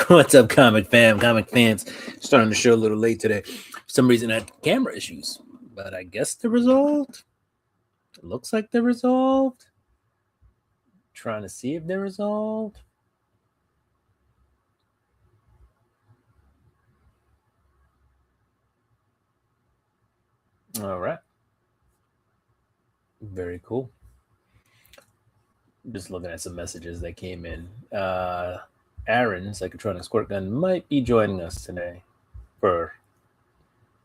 What's up, comic fam, comic fans? Starting the show a little late today. For some reason, I had camera issues, but I guess they're resolved. It looks like they're resolved. Trying to see if they're resolved. All right. Very cool. Just looking at some messages that came in. Aaron, Psychotronic Squirt Gun, might be joining us today for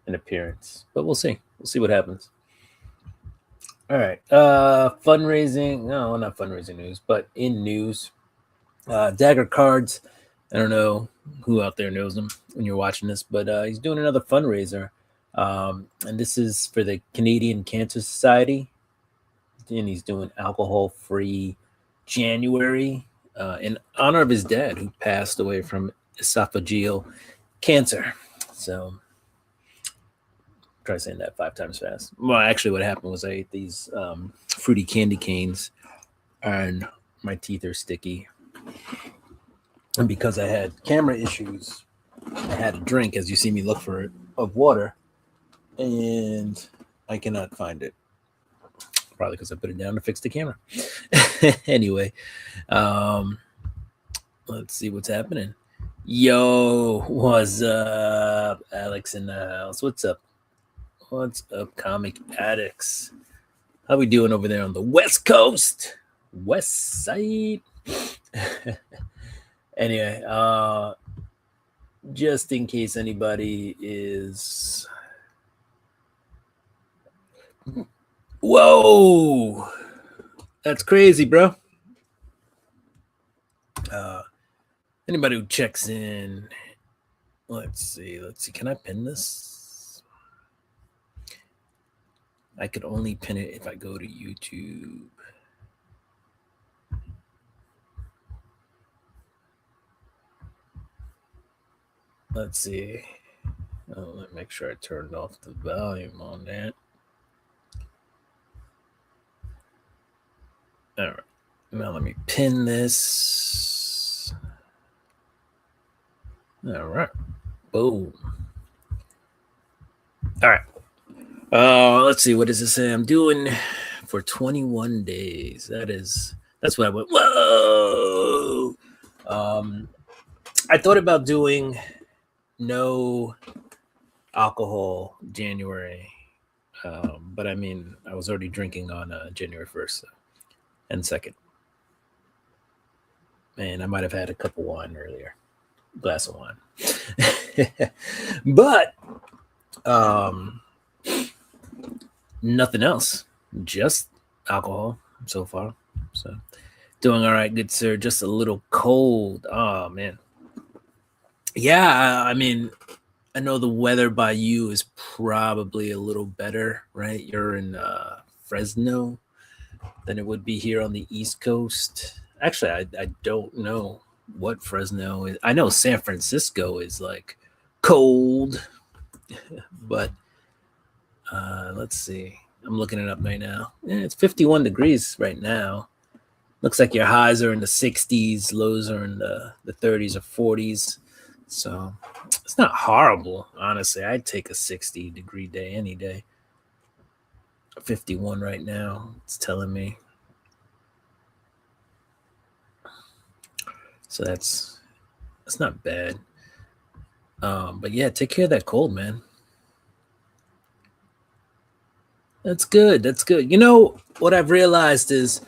an appearance, but we'll see. We'll see what happens. All right. Fundraising. No, not fundraising news, but in news, Dagger Cards. I don't know who out there knows him when you're watching this, but he's doing another fundraiser. And this is for the Canadian Cancer Society. And he's doing alcohol-free January in honor of his dad, who passed away from esophageal cancer. So try saying that 5 times fast. Well, actually, what happened was I ate these fruity candy canes, and my teeth are sticky. And because I had camera issues, I had a drink, as you see me look for it, of water, and I cannot find it. Probably because I put it down to fix the camera. Anyway, let's see what's happening. Yo, what's up? Alex in the house. What's up? What's up, comic addicts? How we doing over there on the West Coast? West Side? Anyway, just in case anybody is... Whoa! That's crazy, bro. Anybody who checks in... Let's see. Can I pin this? I could only pin it if I go to YouTube. Let's see. Oh, let me make sure I turned off the volume on that. All right. Now let me pin this. All right. Boom. All right. Let's see. What does it say? I'm doing for 21 days. That's what I went. Whoa. I thought about doing no alcohol January, but I mean, I was already drinking on January 1st and 2nd, and I might have had a cup of wine earlier, glass of wine, but nothing else, just alcohol so far. So doing all right, good sir. Just a little cold. Oh man. Yeah, I mean, I know the weather by you is probably a little better, right? You're in Fresno than it would be here on the East Coast. Actually, I don't know what Fresno is. I know San Francisco is like cold, but let's see. I'm looking it up right now. Yeah, it's 51 degrees right now. Looks like your highs are in the 60s, lows are in the 30s or 40s. So it's not horrible, honestly. I'd take a 60-degree day any day. 51 right now, it's telling me. So that's not bad. But yeah, take care of that cold, man. That's good. That's good. You know, what I've realized is,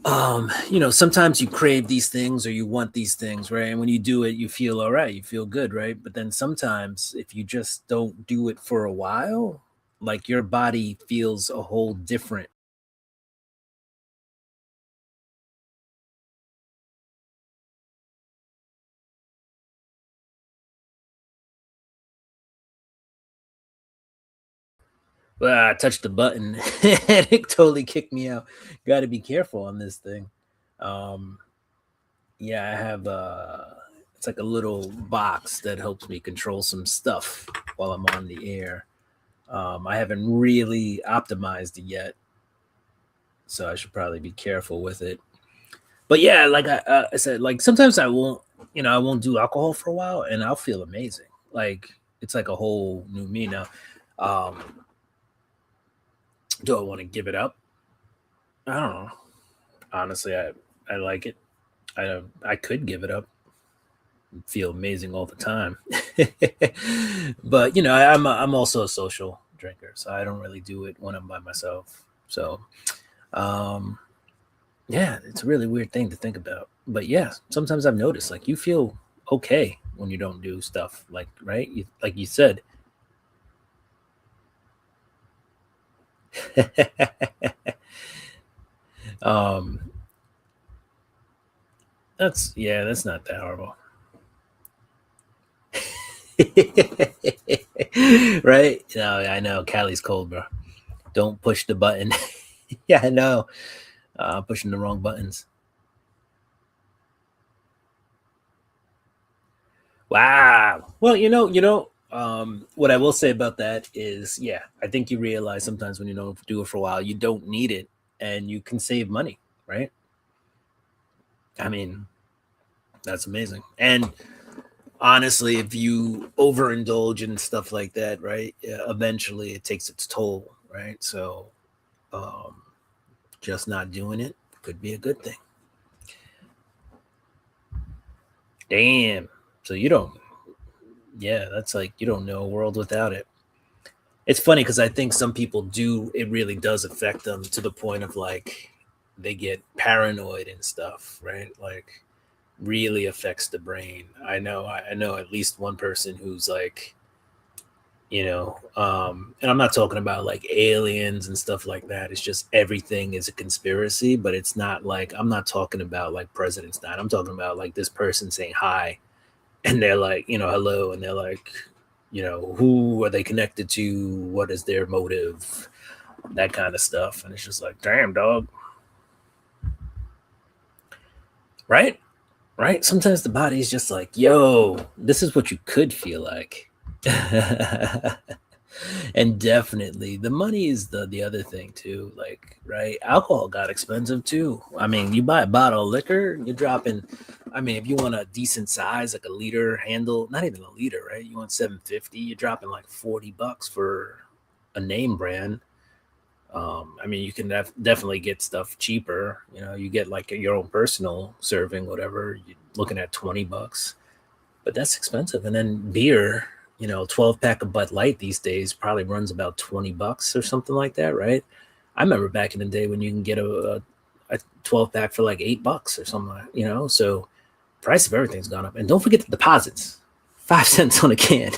sometimes you crave these things or you want these things, right? And when you do it, you feel all right. You feel good, right? But then sometimes if you just don't do it for a while, like your body feels a whole different. Well, I touched the button and it totally kicked me out. Got to be careful on this thing. Yeah, I have it's like a little box that helps me control some stuff while I'm on the air. I haven't really optimized it yet, so I should probably be careful with it. But yeah, like I said, like sometimes I won't I won't do alcohol for a while, and I'll feel amazing. Like it's like a whole new me now. Um, do I want to give it up? I don't know. Honestly, I like it. I could give it up, feel amazing all the time. But I'm also a social drinker, so I don't really do it when I'm by myself. So um, yeah, it's a really weird thing to think about. But yeah, sometimes I've noticed like you feel okay when you don't do stuff like right, like you said. um, that's not that horrible. Right? No, I know Callie's cold, bro. Don't push the button. Yeah, I know. Pushing the wrong buttons. Wow. Well, what I will say about that is, yeah, I think you realize sometimes when you don't do it for a while, you don't need it and you can save money, right? I mean, that's amazing. And honestly, if you overindulge in stuff like that, right, yeah, eventually it takes its toll, right? So, um, just not doing it could be a good thing. Damn. So you don't, yeah, that's like you don't know a world without it. It's funny because I think some people do. It really does affect them to the point of like they get paranoid and stuff, right? Like really affects the brain. I know at least one person who's like, and I'm not talking about like aliens and stuff like that. It's just everything is a conspiracy, but it's not like I'm not talking about like President Stein. I'm talking about like this person saying hi and they're like, hello, and they're like, who are they connected to? What is their motive? That kind of stuff. And it's just like, damn, dog. Right? Right? Sometimes the body's just like, yo, this is what you could feel like. And definitely the money is the other thing too, like, right, alcohol got expensive too. I mean, you buy a bottle of liquor, you're dropping, I mean, if you want a decent size like a liter handle, not even a liter, right, you want 750, you're dropping like $40 for a name brand. I mean, you can definitely get stuff cheaper. You get like your own personal serving, whatever, you're looking at $20, but that's expensive. And then beer, 12 pack of Bud Light these days probably runs about $20 or something like that, right? I remember back in the day when you can get a 12 pack for like $8 or something, so price of everything's gone up. And don't forget the deposits, 5 cents on a can.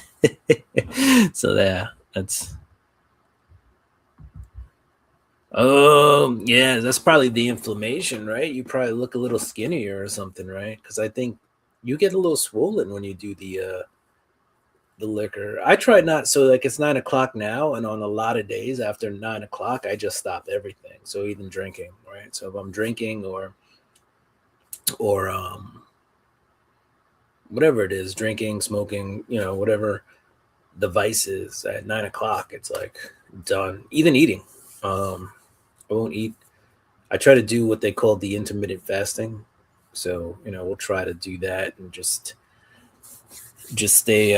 So yeah, that's, oh yeah, that's probably the inflammation, right? You probably look a little skinnier or something, right? Because I think you get a little swollen when you do the liquor. I try not, so like it's 9 o'clock now, and on a lot of days after 9 o'clock, I just stop everything. So even drinking, right? So if I'm drinking or whatever it is, drinking, smoking, whatever the vice is at 9 o'clock, it's like done. Even eating, um, I won't eat. I try to do what they call the intermittent fasting. So we'll try to do that and just stay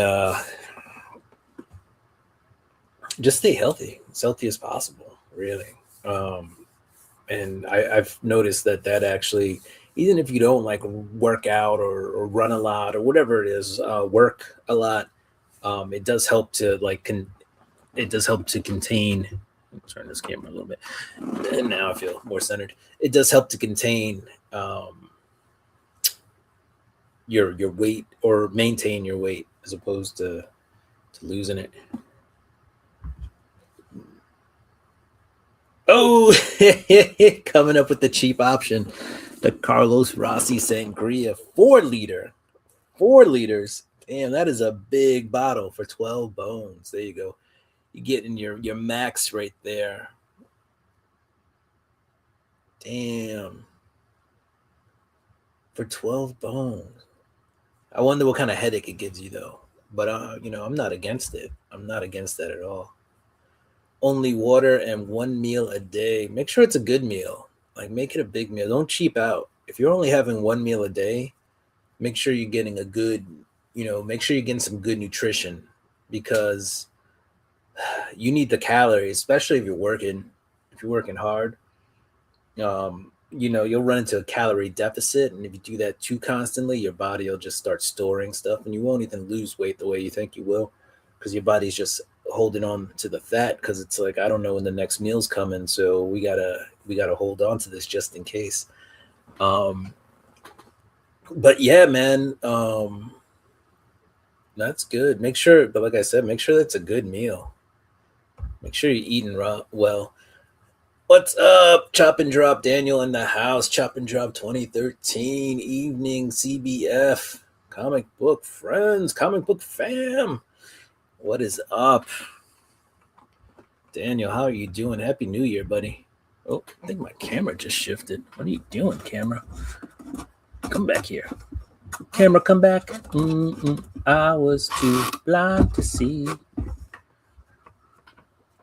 just stay healthy, as healthy as possible, really. And I've noticed that actually, even if you don't like work out or run a lot or whatever it is, work a lot, it does help to like it does help to contain. Turn this camera a little bit, and now I feel more centered. It does help to contain your weight or maintain your weight as opposed to losing it. Oh, coming up with the cheap option, the Carlos Rossi Sangria 4 liter, 4 liters. Damn, that is a big bottle for 12 bones. There you go. You're getting your max right there. Damn, for 12 bones. I wonder what kind of headache it gives you though. But I'm not against it. I'm not against that at all. Only water and one meal a day. Make sure it's a good meal. Like make it a big meal. Don't cheap out. If you're only having one meal a day, make sure you're getting a good, make sure you're getting some good nutrition, because you need the calories, especially if you're working hard. You'll run into a calorie deficit, and if you do that too constantly, your body will just start storing stuff, and you won't even lose weight the way you think you will, because your body's just holding on to the fat, because it's like, I don't know when the next meal's coming, so we gotta hold on to this just in case. Um, but yeah, man, that's good. Make sure, but like I said, make sure that's a good meal. Make sure you're eating well. What's up? Chop and Drop Daniel in the house. Chop and Drop 2013 evening CBF. Comic book friends, comic book fam. What is up? Daniel, how are you doing? Happy New Year, buddy. Oh, I think my camera just shifted. What are you doing, camera? Come back here. Camera, come back. I was too blind to see.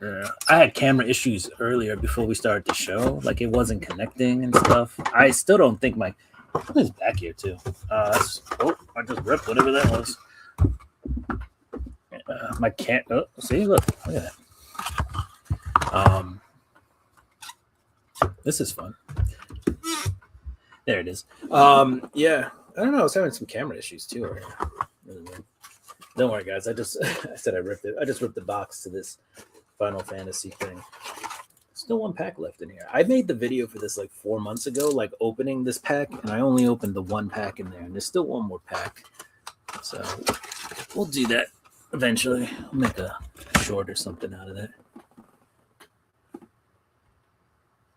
I had camera issues earlier before we started the show. Like, it wasn't connecting and stuff. I still don't think my... It's back here, too. I just ripped whatever that was. My can't... Oh, see? Look at that. This is fun. There it is. Yeah. I don't know. I was having some camera issues, too. Don't worry, guys. I said I ripped it. I just ripped the box to this Final Fantasy thing. Still one pack left in here. I made the video for this like 4 months ago, like opening this pack, and I only opened the one pack in there, and there's still one more pack. So we'll do that eventually. I'll make a short or something out of that.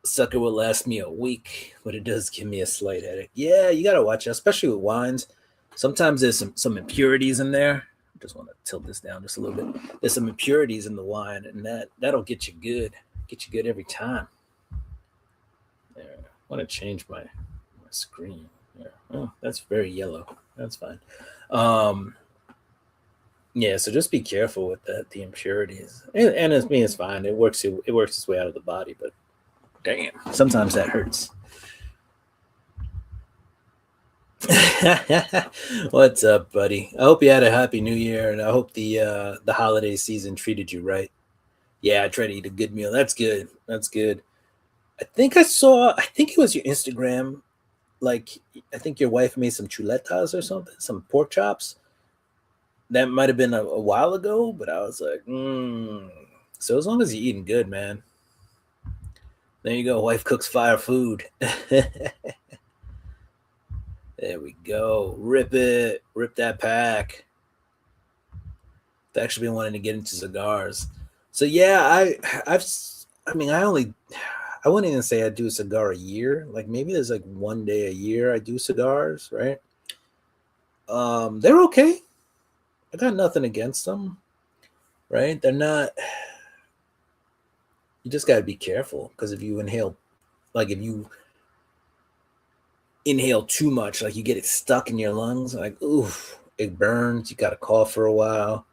Sucker will last me a week, but it does give me a slight headache. Yeah, you gotta watch it, especially with wines. Sometimes there's some impurities in there. Just want to tilt this down just a little bit. There's some impurities in the wine, and that'll get you good. Get you good every time. There. I want to change my screen. Yeah. Oh, that's very yellow. That's fine. Yeah, so just be careful with that, the impurities. And it's fine. It works its way out of the body, but damn, sometimes that hurts. What's up, buddy? I hope you had a happy new year, and I hope the holiday season treated you right. Yeah, I try to eat a good meal. That's good. That's good. I think it was your Instagram. Like, I think your wife made some chuletas or something, some pork chops. That might have been a while ago, but I was like, So as long as you're eating good, man. There you go. Wife cooks fire food. There we go. Rip it. Rip that pack. I've actually been wanting to get into cigars. So yeah, I wouldn't even say I do a cigar a year. Like, maybe there's like one day a year I do cigars, right? They're okay. I got nothing against them, right? They're not. You just got to be careful, because if you inhale too much, like, you get it stuck in your lungs, like, oof, it burns. You got to cough for a while.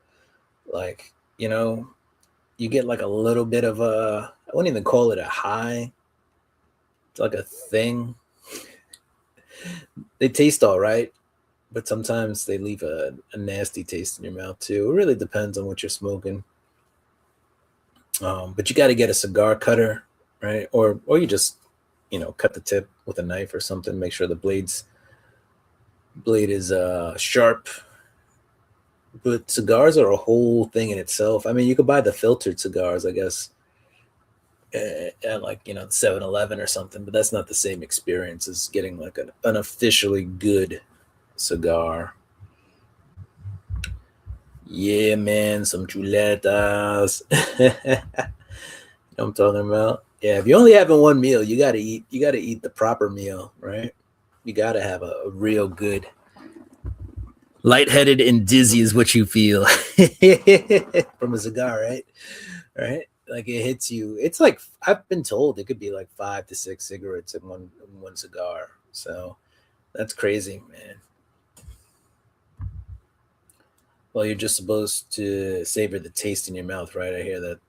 Like, you get like a little bit of I wouldn't even call it a high. It's like a thing. They taste all right, but sometimes they leave a nasty taste in your mouth too. It really depends on what you're smoking. But you got to get a cigar cutter, right? Or you just, cut the tip with a knife or something. Make sure the blade is sharp. But cigars are a whole thing in itself. I mean, you could buy the filtered cigars, I guess, at like, 7-Eleven or something, but that's not the same experience as getting like an officially good cigar. Yeah, man, some chuletas. You know what I'm talking about? Yeah, if you're only having one meal, you gotta eat the proper meal, right? You gotta have a real good. Lightheaded and dizzy is what you feel from a cigar, right? Right? Like, it hits you. It's like, I've been told it could be like 5 to 6 cigarettes in one cigar. So that's crazy, man. Well, you're just supposed to savor the taste in your mouth, right? I hear that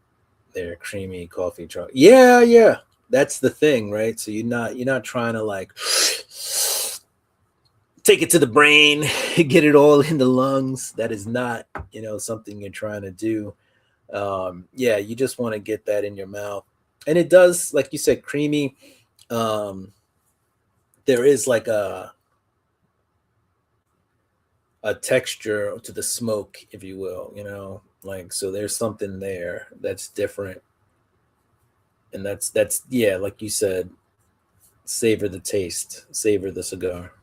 they're creamy coffee chocolate. Yeah. That's the thing, right? So you're not trying to like take it to the brain, get it all in the lungs. That is not, something you're trying to do. Yeah, you just want to get that in your mouth. And it does, like you said, creamy. There is like a texture to the smoke, if you will, like, so there's something there that's different. And that's yeah, like you said, savor the taste, savor the cigar.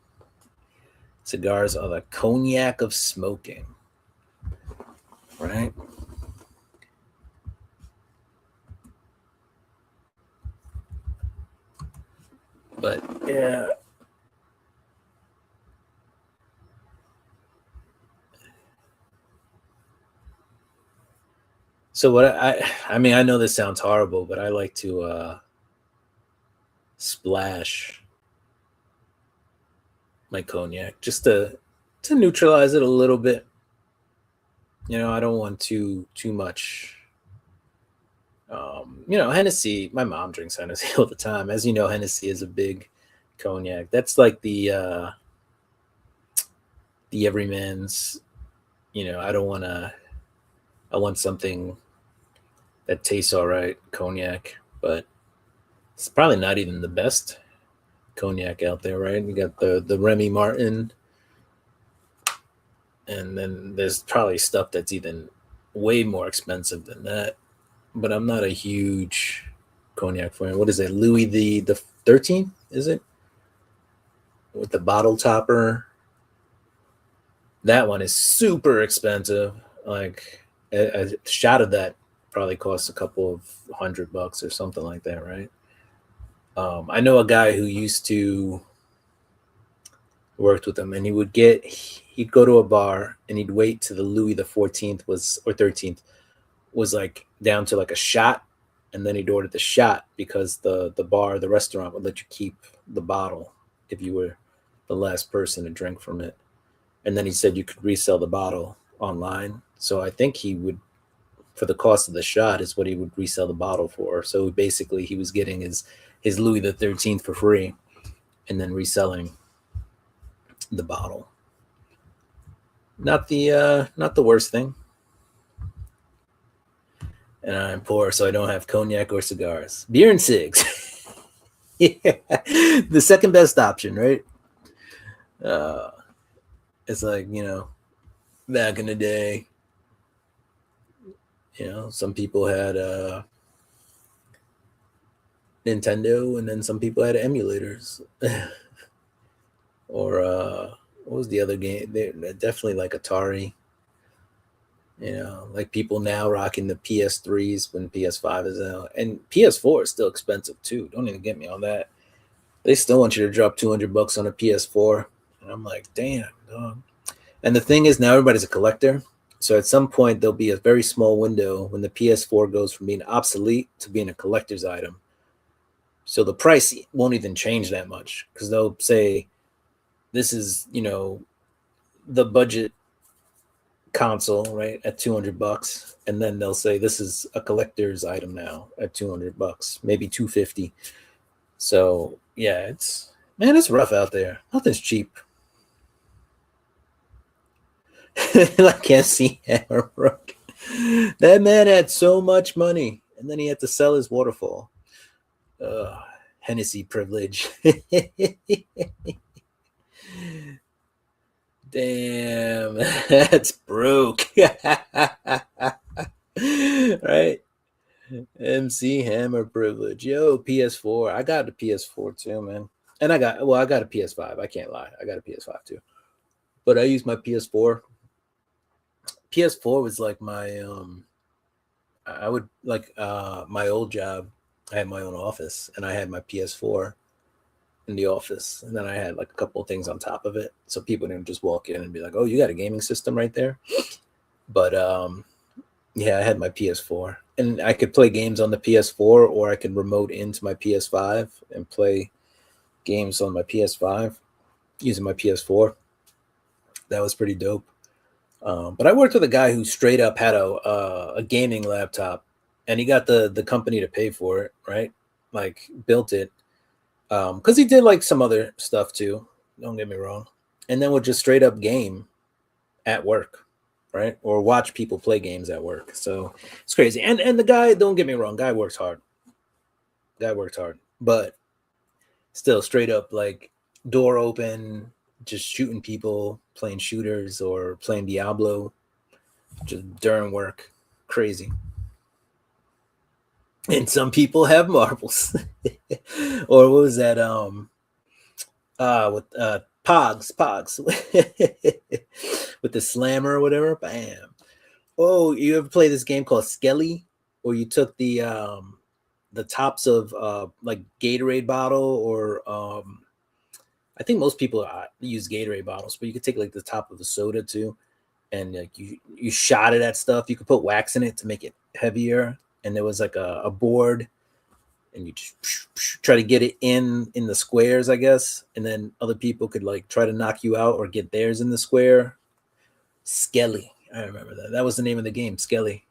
Cigars are the cognac of smoking, right? But yeah. So what I mean, I know this sounds horrible, but I like to splash my cognac just to neutralize it a little bit. I don't want too much. Hennessy, my mom drinks Hennessy all the time. As you know, Hennessy is a big cognac. That's like the everyman's, I don't want to, I want something that tastes all right, cognac, but it's probably not even the best cognac out there, right? You got the Remy Martin, and then there's probably stuff that's even way more expensive than that. But I'm not a huge cognac fan. What is it, Louis the 13th? Is it with the bottle topper? That one is super expensive. Like a shot of that probably costs a couple of $100 or something like that, right? I know a guy who used to worked with him, and he'd go to a bar and he'd wait till the Louis the 14th or 13th was like down to like a shot, and then he'd order the shot because the restaurant would let you keep the bottle if you were the last person to drink from it. And then he said you could resell the bottle online. So I think he would, for the cost of the shot, is what he would resell the bottle for. So basically he was getting his Louis the 13th for free and then reselling the bottle. Not the worst thing. And I'm poor, so I don't have cognac or cigars. Beer and cigs. Yeah. The second best option, right? It's like, back in the day, some people had Nintendo, and then some people had emulators. Or what was the other game? They're definitely like Atari. Like people now rocking the PS3s when PS5 is out, and PS4 is still expensive too. Don't even get me on that. They still want you to drop $200 on a PS4, and I'm like, damn, dog. And the thing is, now everybody's a collector, so at some point there'll be a very small window when the PS4 goes from being obsolete to being a collector's item. So the price won't even change that much because they'll say, this is, the budget console, right, at $200, and then they'll say this is a collector's item now at $200, maybe $250. So yeah, it's rough out there. Nothing's cheap. Like MC Hammerbrook. That man had so much money, and then he had to sell his waterfall. Hennessy privilege. Damn, that's broke. Right? MC Hammer privilege. Yo, PS4. I got a PS4 too, man. And I got a PS5. I can't lie. I got a PS5 too. But I use my PS4. PS4 was like my I would like my old job. I had my own office and I had my PS4 in the office, and then I had like a couple of things on top of it, so people didn't just walk in and be like, "Oh, you got a gaming system right there." But yeah, I had my PS4, and I could play games on the PS4, or I could remote into my PS5 and play games on my PS5 using my PS4. That was pretty dope. But I worked with a guy who straight up had a gaming laptop, and he got the company to pay for it, right? Like built it. Because he did like some other stuff too. Don't get me wrong. and then would just straight up game at work, right? Or watch people play games at work. So it's crazy. And the guy, don't get me wrong, guy works hard. But still straight up like door open, just shooting people, playing shooters or playing Diablo, just during work. Crazy. And some people have marbles. Or what was that? With Pogs. With the slammer or whatever. Bam. Oh, you ever play this game called Skelly? Where you took the tops of like Gatorade bottle or I think most people use Gatorade bottles, but you could take like the top of the soda too, and like you shot it at stuff. You could put wax in it to make it heavier, and there was like a board, and you just try to get it in the squares, I guess, and then other people could like try to knock you out or get theirs in the square. Skelly, I remember that. That was the name of the game, Skelly.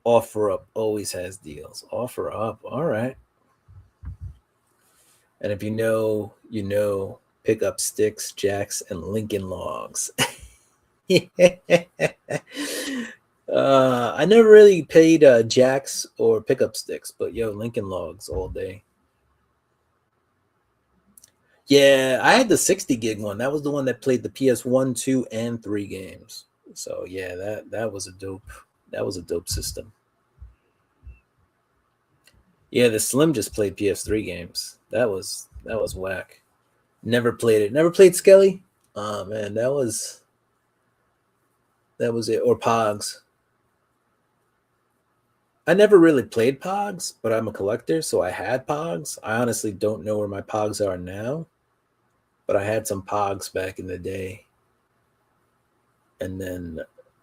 Offer Up always has deals. Offer Up, all right. And if you know, you know, pick up sticks, jacks, and Lincoln Logs. I never really paid jacks or pickup sticks, but yo, Lincoln Logs all day. Yeah, I had the 60 gig one. That was the one that played the PS1, 2, and 3 games. So yeah, that was a dope system. Yeah, the Slim just played PS3 games. That was whack. Never played it. Never played Skelly. Oh man, that was it. Or Pogs. I never really played Pogs, but I'm a collector, so I had Pogs. I honestly don't know where my Pogs are now, but I had some Pogs back in the day. And then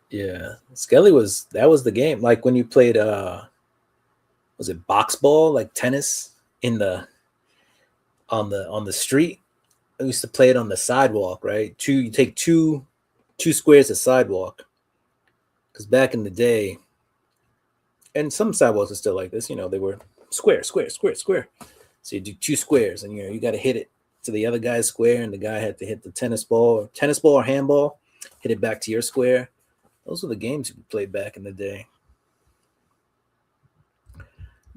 yeah, Skelly was the game. Like when you played was it box ball, like tennis in the on the street? I used to play it on the sidewalk, right? You take two squares of sidewalk. Because back in the day, and some sidewalks are still like this, they were square. So you do two squares, and you got to hit it to the other guy's square, and the guy had to hit the tennis ball or handball, hit it back to your square. Those were the games we played back in the day.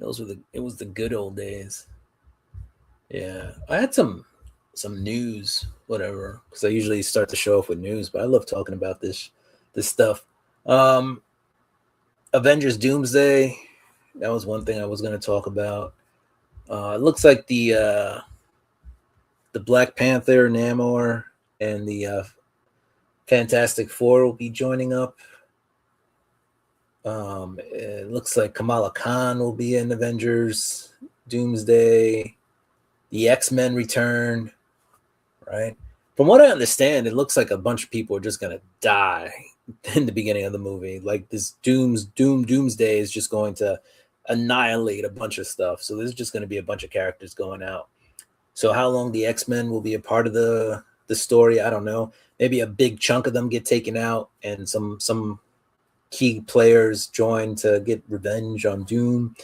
It was the good old days. Yeah, I had some news, whatever, because I usually start the show off with news, but I love talking about this stuff. Avengers Doomsday, that was one thing I was going to talk about. It looks like the Black Panther, Namor, and the Fantastic Four will be joining up. It looks like Kamala Khan will be in Avengers Doomsday. The X-Men return, right? From what I understand, it looks like a bunch of people are just going to die in the beginning of the movie. Like this Doomsday is just going to annihilate a bunch of stuff. So there's just going to be a bunch of characters going out. So how long the X-Men will be a part of the story, I don't know. Maybe a big chunk of them get taken out and some key players join to get revenge on Doom.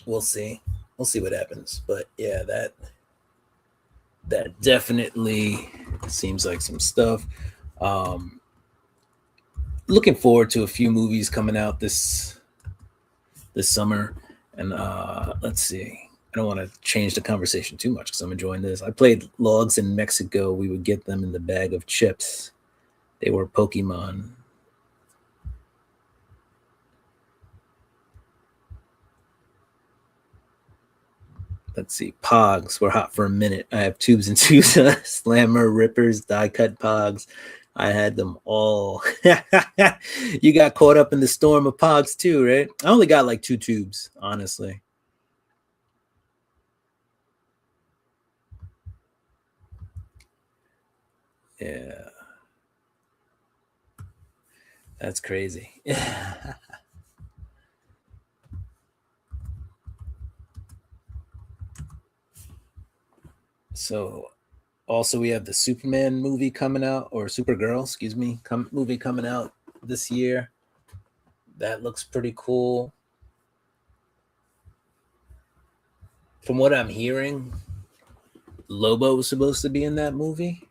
We'll see. We'll see what happens. But yeah, that definitely seems like some stuff. Looking forward to a few movies coming out this summer. And let's see. I don't want to change the conversation too much because I'm enjoying this. I played Logs in Mexico. We would get them in the bag of chips. They were Pokemon. Let's see. Pogs were hot for a minute. I have tubes and tubes. Slammer, rippers, die cut Pogs. I had them all. You got caught up in the storm of Pogs too, right? I only got like 2 tubes, honestly. Yeah. That's crazy. So also we have the Superman movie coming out, or Supergirl, excuse me, movie coming out this year. That looks pretty cool. From what I'm hearing, Lobo was supposed to be in that movie.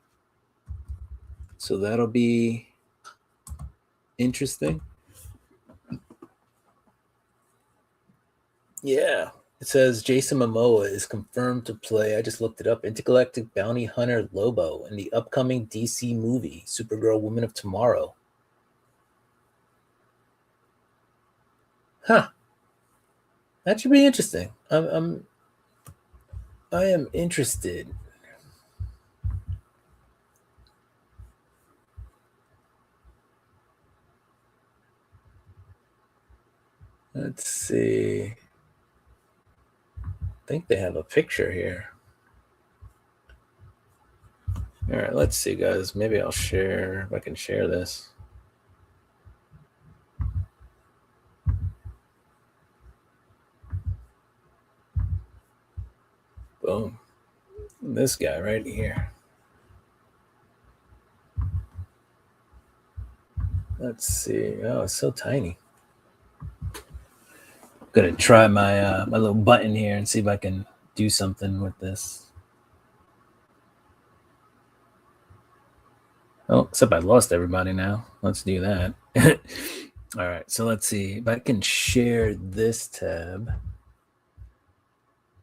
So that'll be interesting. Yeah. It says Jason Momoa is confirmed to play, I just looked it up, intergalactic bounty hunter Lobo in the upcoming DC movie, Supergirl Woman of Tomorrow. Huh. That should be interesting. I am interested. Let's see. I think they have a picture here. All right, let's see, guys. Maybe I'll share, if I can share this. Boom. This guy right here. Let's see. Oh, it's so tiny. I'm gonna try my my little button here and see if I can do something with this. Oh, except I lost everybody now. Let's do that. All right, so let's see if I can share this tab.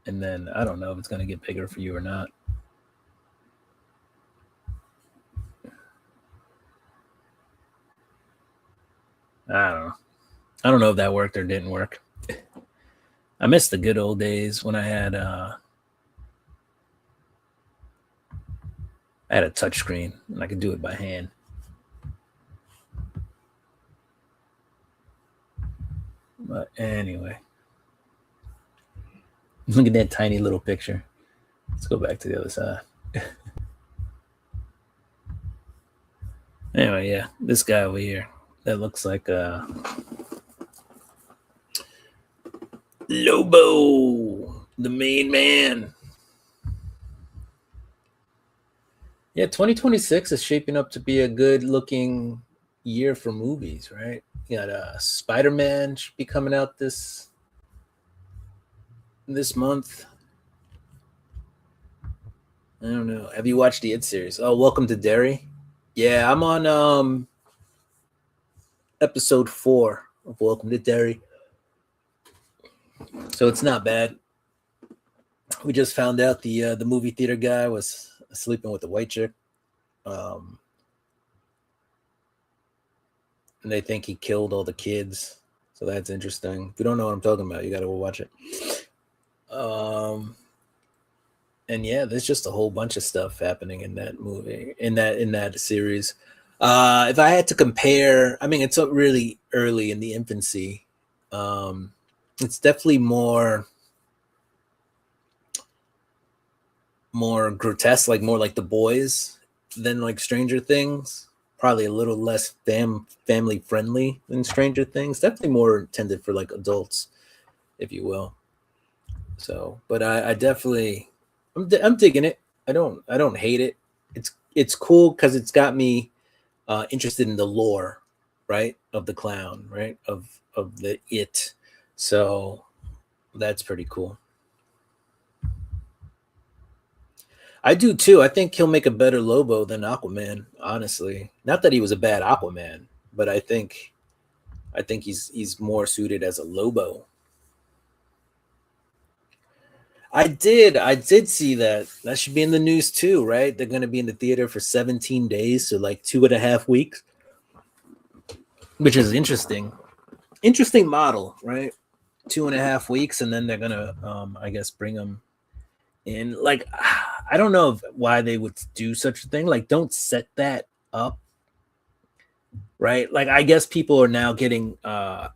And then I don't know if it's going to get bigger for you or not. I don't know. I don't know if that worked or didn't work. I miss the good old days when I had a touch screen and I could do it by hand. But anyway, look at that tiny little picture. Let's go back to the other side. Anyway, yeah, this guy over here that looks like Lobo, the main man. Yeah, 2026 is shaping up to be a good looking year for movies, right? You got Spider-Man should be coming out this month. I don't know. Have you watched the It series? Oh, Welcome to Derry. Yeah, I'm on episode 4 of Welcome to Derry. So it's not bad. We just found out the movie theater guy was sleeping with a white chick. And they think he killed all the kids. So that's interesting. If you don't know what I'm talking about, you got to watch it. And yeah, there's just a whole bunch of stuff happening in that movie, in that series. If I had to compare, I mean, it's really early in the infancy. It's definitely more grotesque, like more like The Boys than like Stranger Things. Probably a little less family friendly than Stranger Things. Definitely more intended for like adults, if you will. So, but I definitely, I'm digging it. I don't hate it. It's cool because it's got me interested in the lore, right, of the clown, right, of the It. So that's pretty cool. I do too. I think he'll make a better Lobo than Aquaman, honestly. Not that he was a bad Aquaman, but I think he's more suited as a Lobo. I did see that. That should be in the news too, right? They're going to be in the theater for 17 days, so like 2.5 weeks, which is interesting. Interesting model, right? 2.5 weeks, and then they're gonna, I guess, bring them in. Like, I don't know why they would do such a thing. Like, don't set that up, right? Like, I guess people are now getting, well,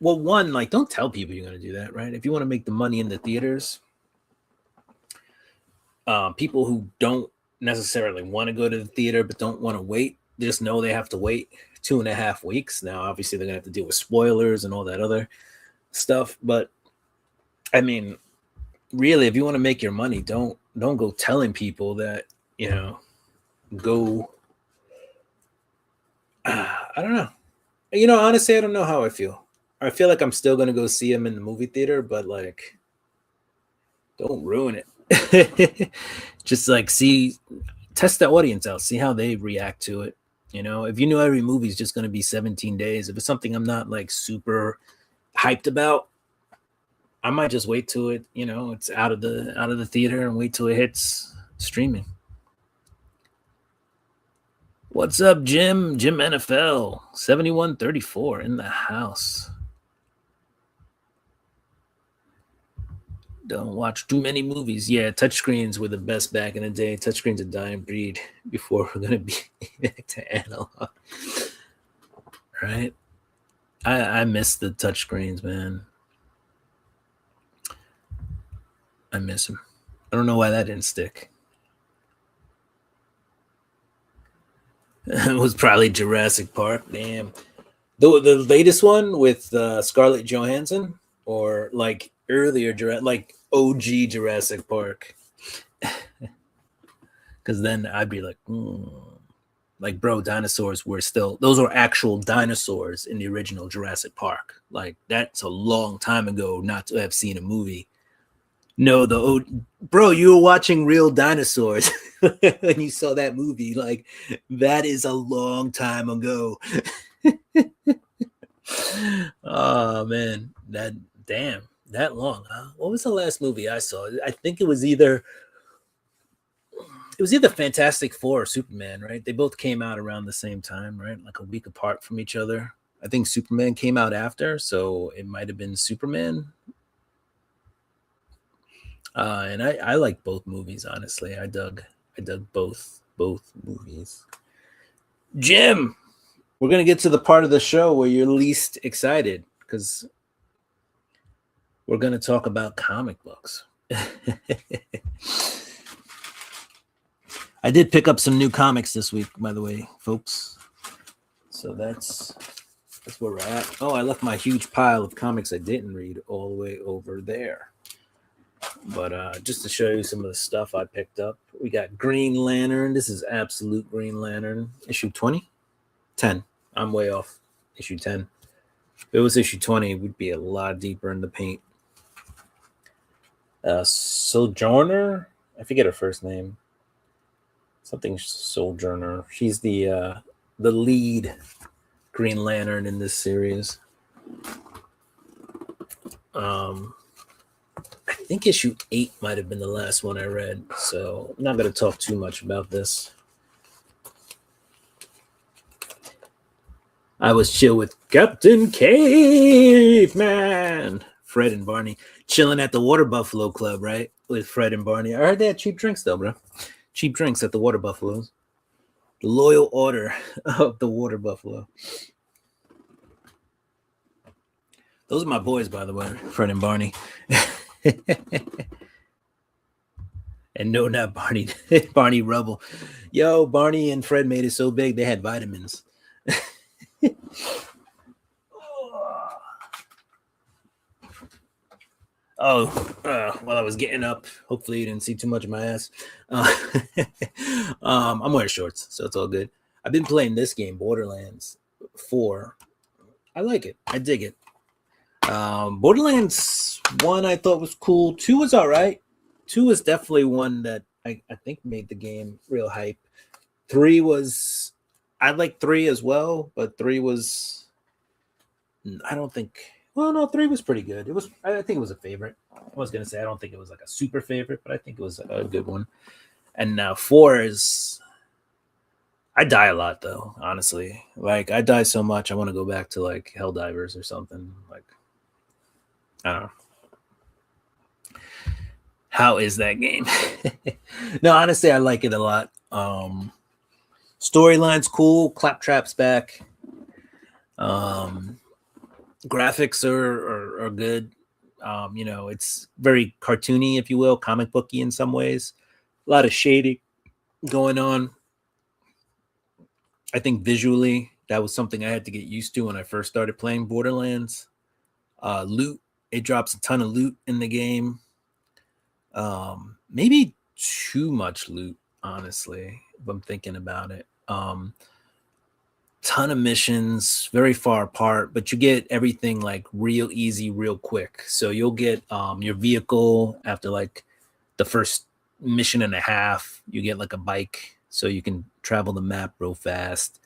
one, like, don't tell people you're gonna do that, right? If you want to make the money in the theaters. People who don't necessarily want to go to the theater but don't want to wait, just know they have to wait 2.5 weeks. Now, obviously, they're gonna have to deal with spoilers and all that other stuff. But I mean, really, if you want to make your money, don't go telling people that, you know, go. I don't know. You know, honestly, I don't know how I feel. I feel like I'm still gonna go see him in the movie theater, but like, don't ruin it. Just like test the audience out, see how they react to it. You know, if you know every movie is just going to be 17 days, if it's something I'm not like super hyped about, I might just wait till it, you know, it's out of the theater and wait till it hits streaming. What's up, Jim? Jim NFL 7134 in the house. Don't watch too many movies. Yeah, touchscreens were the best back in the day. Touchscreens a dying breed before we're gonna be back to analog. Right? I miss the touchscreens, man. I miss them. I don't know why that didn't stick. It was probably Jurassic Park. Damn. The latest one with Scarlett Johansson, or like earlier, like OG Jurassic Park. Because then I'd be like, bro, dinosaurs were still, those were actual dinosaurs in the original Jurassic Park. Like, that's a long time ago not to have seen a movie. No, bro, you were watching real dinosaurs when you saw that movie. Like, that is a long time ago. Oh man, that long, huh? What was the last movie I saw? I think it was either Fantastic Four or Superman, right? They both came out around the same time, right? Like a week apart from each other. I think Superman came out after, so it might have been Superman. And I like both movies, honestly. I dug both movies. Jim, we're gonna get to the part of the show where you're least excited, because we're gonna talk about comic books. I did pick up some new comics this week, by the way, folks. So that's where we're at. Oh, I left my huge pile of comics I didn't read all the way over there. But just to show you some of the stuff I picked up, we got Green Lantern. This is Absolute Green Lantern, issue 20? 10. I'm way off. Issue 10. If it was issue 20, it would be a lot deeper in the paint. Sojourner? I forget her first name. Something Sojourner. She's the lead Green Lantern in this series. I think issue 8 might have been the last one I read, so I'm not going to talk too much about this. I was chill with Captain Caveman, Fred and Barney, chilling at the Water Buffalo Club, right? With Fred and Barney. I heard they had cheap drinks though, bro. Cheap drinks at the Water Buffaloes. The Loyal Order of the Water Buffalo. Those are my boys, by the way, Fred and Barney. And no, not Barney. Barney Rubble. Yo, Barney and Fred made it so big they had vitamins. While I was getting up, hopefully you didn't see too much of my ass. I'm wearing shorts, so it's all good. I've been playing this game, Borderlands 4. I like it. I dig it. Borderlands 1 I thought was cool. 2 was all right. 2 was definitely one that I think made the game real hype. 3 was, I like 3 as well, but 3 was, I don't think, well, no, 3 was pretty good. I think it was a favorite. I was going to say, I don't think it was like a super favorite, but I think it was a good one. And now 4 is, I die a lot though, honestly. Like, I die so much, I want to go back to like Helldivers or something. Like, I don't know. How is that game? No, honestly, I like it a lot. Storyline's cool. Claptrap's back. Graphics are good. You know, it's very cartoony, if you will, comic booky in some ways. A lot of shading going on. I think visually, that was something I had to get used to when I first started playing Borderlands. Loot, it drops a ton of loot in the game. Maybe too much loot, honestly, if I'm thinking about it. Ton of missions, very far apart, but you get everything like real easy, real quick. So you'll get your vehicle after like the first mission and a half. You get like a bike so you can travel the map real fast.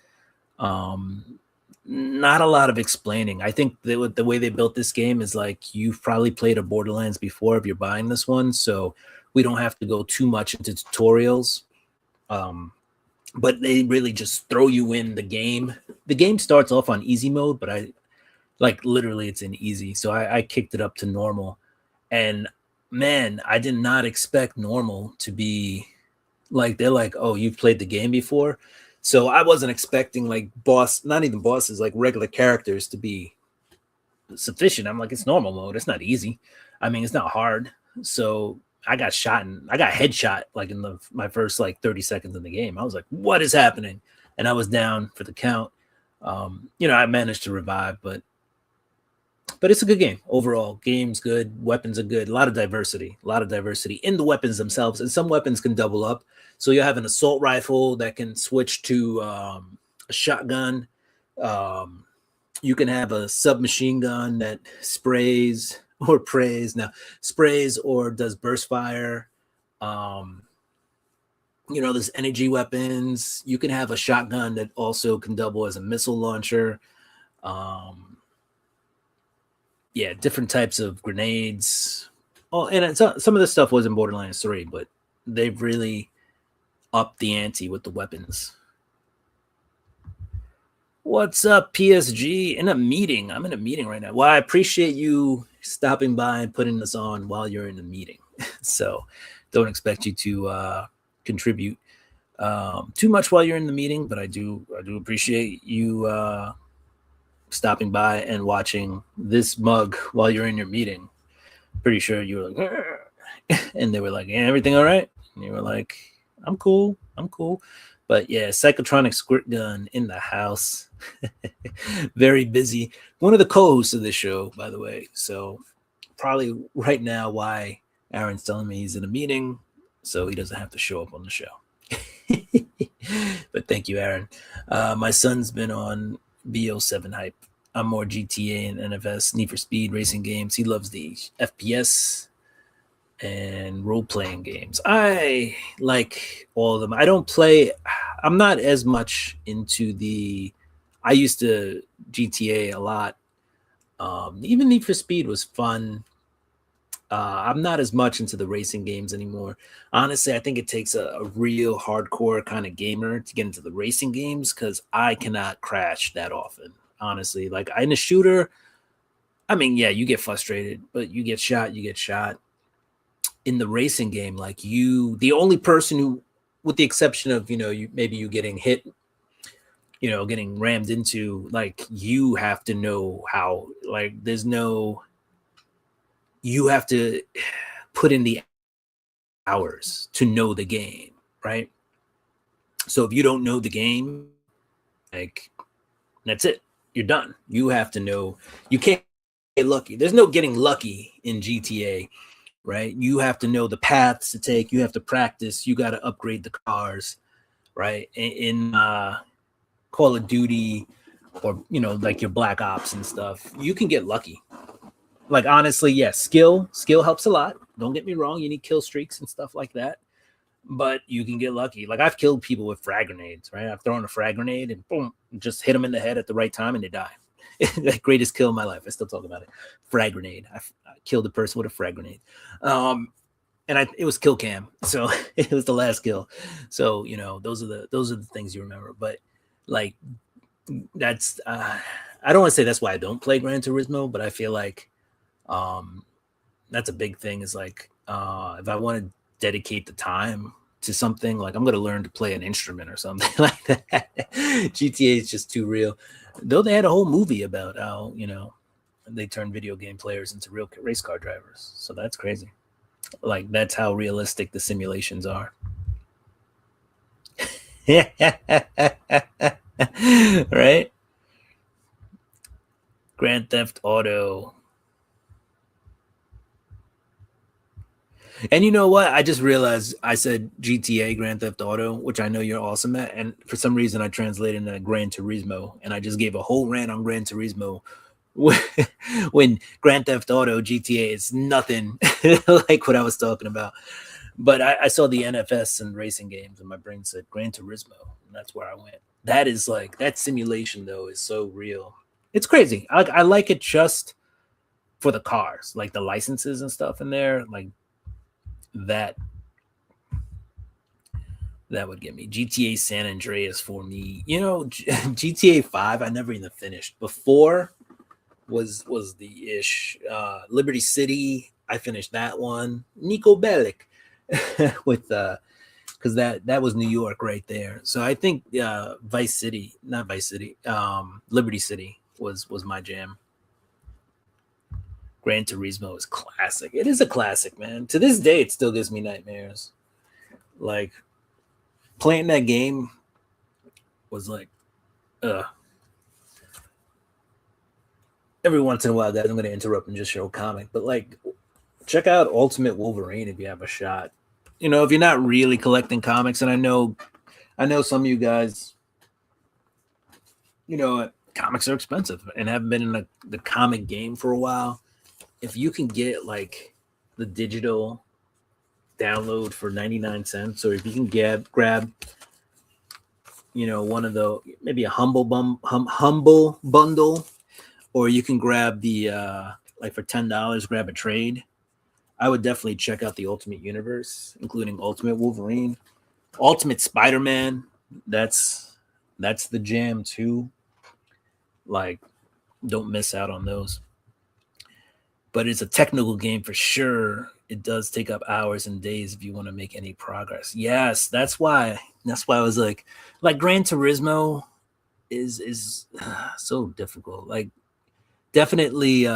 Not a lot of explaining. I think the way they built this game is like you've probably played a Borderlands before if you're buying this one, so we don't have to go too much into tutorials. But they really just throw you in the game. The game starts off on easy mode, but I like literally it's in easy. So I kicked it up to normal. And man, I did not expect normal to be like, they're like, oh, you've played the game before. So I wasn't expecting like not even bosses, like regular characters to be sufficient. I'm like, it's normal mode. It's not easy. I mean, it's not hard. So I got headshot like in my first like 30 seconds in the game. I was like, what is happening? And I was down for the count. I managed to revive, but it's a good game overall. Game's good. Weapons are good. A lot of diversity in the weapons themselves. And some weapons can double up. So you have an assault rifle that can switch to a shotgun. You can have a submachine gun that sprays or does burst fire. There's energy weapons. You can have a shotgun that also can double as a missile launcher. Different types of grenades. Oh, and some of this stuff was in Borderlands 3, but they've really upped the ante with the weapons. What's up, PSG? I'm in a meeting right now. Well, I appreciate you stopping by and putting this on while you're in a meeting. So don't expect you to contribute too much while you're in the meeting, but I do appreciate you stopping by and watching this mug while you're in your meeting. Pretty sure you were like, and they were like, yeah, everything all right? And you were like, I'm cool. But yeah, Psychotronic Squirt Gun in the house. Very busy. One of the co-hosts of this show, by the way. So probably right now why Aaron's telling me he's in a meeting, so he doesn't have to show up on the show. But thank you, Aaron. My son's been on BO7 hype. I'm more GTA and NFS, Need for Speed racing games. He loves the FPS and role-playing games. I like all of them. I'm not as much into I used to GTA a lot. Even Need for Speed was fun. I'm not as much into the racing games anymore. Honestly, I think it takes a real hardcore kind of gamer to get into the racing games because I cannot crash that often. Honestly, like in a shooter, I mean, yeah, you get frustrated, but you get shot. In the racing game, like the only person who, with the exception of, you getting hit, getting rammed into, like you have to know how, like you have to put in the hours to know the game, right? So if you don't know the game, like that's it. You're done. You have to know. You can't get lucky. There's no getting lucky in GTA, right? You have to know the paths to take. You have to practice. You got to upgrade the cars, right? In Call of Duty or, like your Black Ops and stuff, you can get lucky. Like, honestly, yes, skill helps a lot. Don't get me wrong. You need kill streaks and stuff like that. But you can get lucky. Like, I've killed people with frag grenades, right? I've thrown a frag grenade and boom, just hit them in the head at the right time and they die. The greatest kill in my life. I still talk about it. Frag grenade. I killed a person with a frag grenade. It was kill cam. So it was the last kill. So, those are the things you remember. But like, that's, I don't want to say that's why I don't play Gran Turismo, but I feel like that's a big thing is like, if I want to dedicate the time to something, like I'm going to learn to play an instrument or something like that. GTA is just too real. Though they had a whole movie about how, they turned video game players into real race car drivers. So that's crazy. Like, that's how realistic the simulations are. Right? Grand Theft Auto. And you know what? I just realized I said GTA, Grand Theft Auto, which I know you're awesome at. And for some reason, I translated into Gran Turismo. And I just gave a whole rant on Gran Turismo when Grand Theft Auto, GTA is nothing like what I was talking about. But I saw the NFS and racing games, and my brain said Gran Turismo, and that's where I went. That is like that simulation though is so real. It's crazy. I like it just for the cars, like the licenses and stuff in there, like that. That would get me. GTA San Andreas for me. You know, GTA 5, I never even finished. Before was the ish. Liberty City, I finished that one. Nico Bellic with because that was New York right there. So I think Vice City, not Vice City, Liberty City was my jam. Gran Turismo is classic. It is a classic, man. To this day, it still gives me nightmares. Like playing that game was like, every once in a while, guys, I'm going to interrupt and just show a comic, but like, check out Ultimate Wolverine if you have a shot. You know, if you're not really collecting comics, and I know some of you guys, you know, comics are expensive and haven't been in the comic game for a while. If you can get like the digital download for 99 cents, or if you can grab you know, one of the maybe a humble bundle, or you can grab the like for $10, grab a trade. I would definitely check out the Ultimate Universe, including Ultimate Wolverine, Ultimate Spider-Man. That's the jam too. Like, don't miss out on those. But it's a technical game for sure. It does take up hours and days if you want to make any progress. Yes, that's why I was like Gran Turismo is so difficult. Like definitely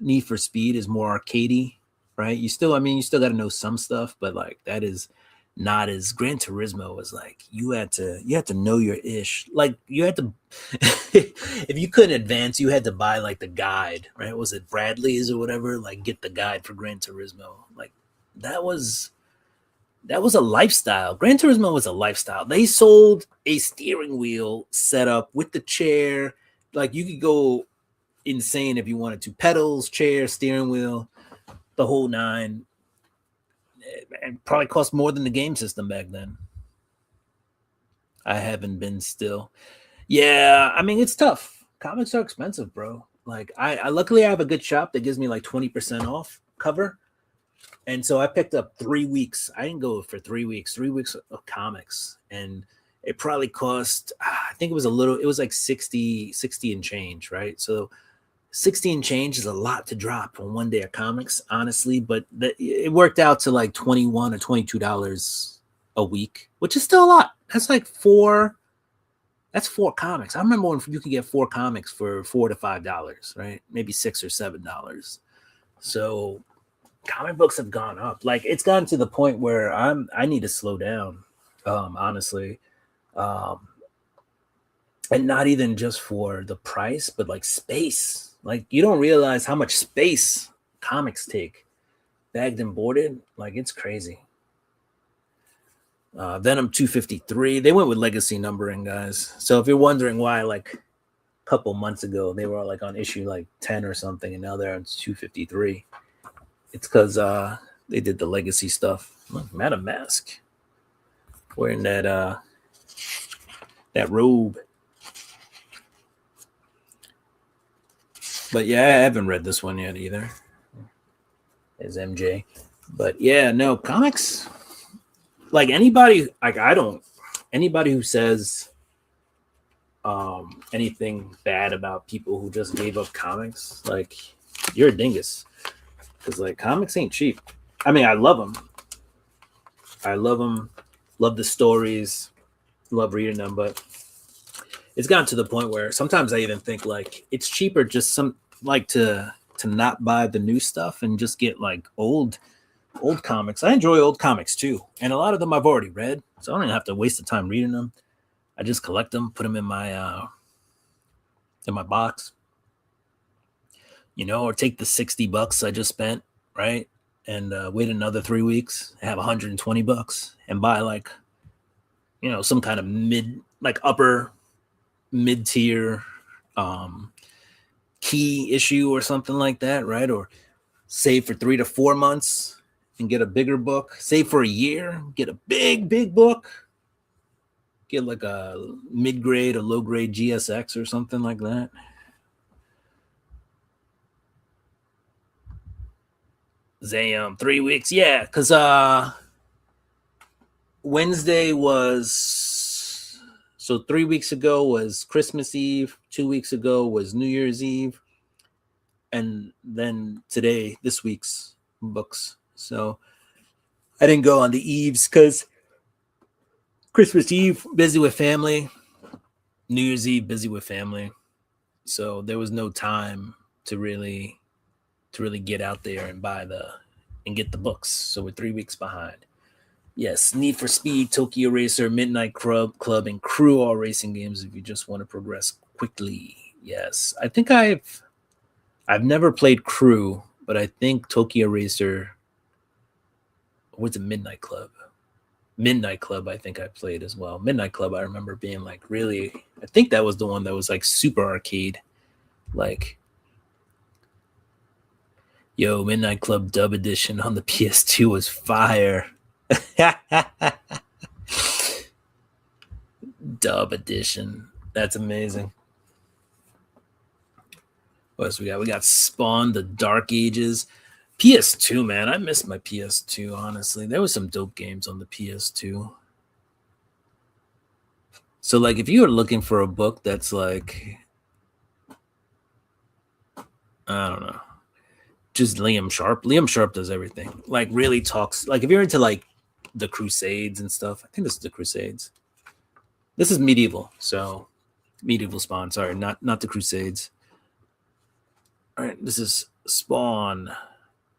Need for Speed is more arcadey, right? You still got to know some stuff, but like that is not as Gran Turismo was like you had to know your ish. Like you had to if you couldn't advance, you had to buy like the guide, right? Was it Bradley's or whatever? Like get the guide for Gran Turismo. Like that was a lifestyle. Gran Turismo was a lifestyle. They sold a steering wheel setup with the chair. Like you could go insane if you wanted to. Pedals, chair, steering wheel, the whole nine. It probably cost more than the game system back then. I haven't been still. Yeah, I mean, it's tough. Comics are expensive, bro. Like I luckily I have a good shop that gives me like 20% off cover. And so I picked up 3 weeks. I didn't go for 3 weeks, 3 weeks of comics. And it probably cost, I think it was like 60 and change, right? So 60 and change is a lot to drop on one day of comics, honestly, but it worked out to like $21 or $22 a week, which is still a lot. That's like four comics. I remember when you could get 4 comics for $4 to $5, right? Maybe $6 or $7. So comic books have gone up. Like it's gotten to the point where I need to slow down, honestly. And not even just for the price, but like space. Like you don't realize how much space comics take, bagged and boarded. Like it's crazy. Venom 253. They went with legacy numbering, guys. So if you're wondering why, like a couple months ago they were like on issue like 10 or something, and now they're on 253, it's because they did the legacy stuff. Look, Madam Mask wearing that robe. But yeah, I haven't read this one yet either. As MJ. But yeah, no, comics. Like anybody who says anything bad about people who just gave up comics, like you're a dingus. Because like comics ain't cheap. I mean, I love them. Love the stories, love reading them, but it's gotten to the point where sometimes I even think like it's cheaper just to not buy the new stuff and just get like old comics. I enjoy old comics too, and a lot of them I've already read, so I don't even have to waste the time reading them. I just collect them, put them in my box, you know, or take the $60 I just spent, right, and wait another 3 weeks, have $120, and buy like, you know, some kind of upper mid-tier key issue or something like that, right? Or save for 3 to 4 months and get a bigger book, save for a year, get a big book, get like a mid-grade or low-grade GSX or something like that. Zam, 3 weeks. Yeah, because Wednesday was, so 3 weeks ago was Christmas Eve, 2 weeks ago was New Year's Eve, and then today, this week's books. So I didn't go on the eves because Christmas Eve, busy with family. New Year's Eve, busy with family. So there was no time to really get out there and get the books. So we're 3 weeks behind. Yes, Need for Speed, Tokyo Racer, Midnight Club, and Crew all racing games if you just want to progress quickly. Yes, I think I've never played Crew, but I think Tokyo Racer. What's a Midnight Club? Midnight Club, I think I played as well. Midnight Club, I remember being like really. I think that was the one that was like super arcade, like. Yo, Midnight Club Dub Edition on the PS2 was fire. Dub Edition. That's amazing. What else we got? We got Spawn, The Dark Ages. PS2, man. I miss my PS2, honestly. There was some dope games on the PS2. So, like, if you were looking for a book that's like, I don't know, just Liam Sharp. Liam Sharp does everything. Like, really talks. Like, if you're into like the Crusades and stuff, I think this is the Crusades. This is medieval, so medieval Spawn. Sorry, not the Crusades. All right, this is Spawn,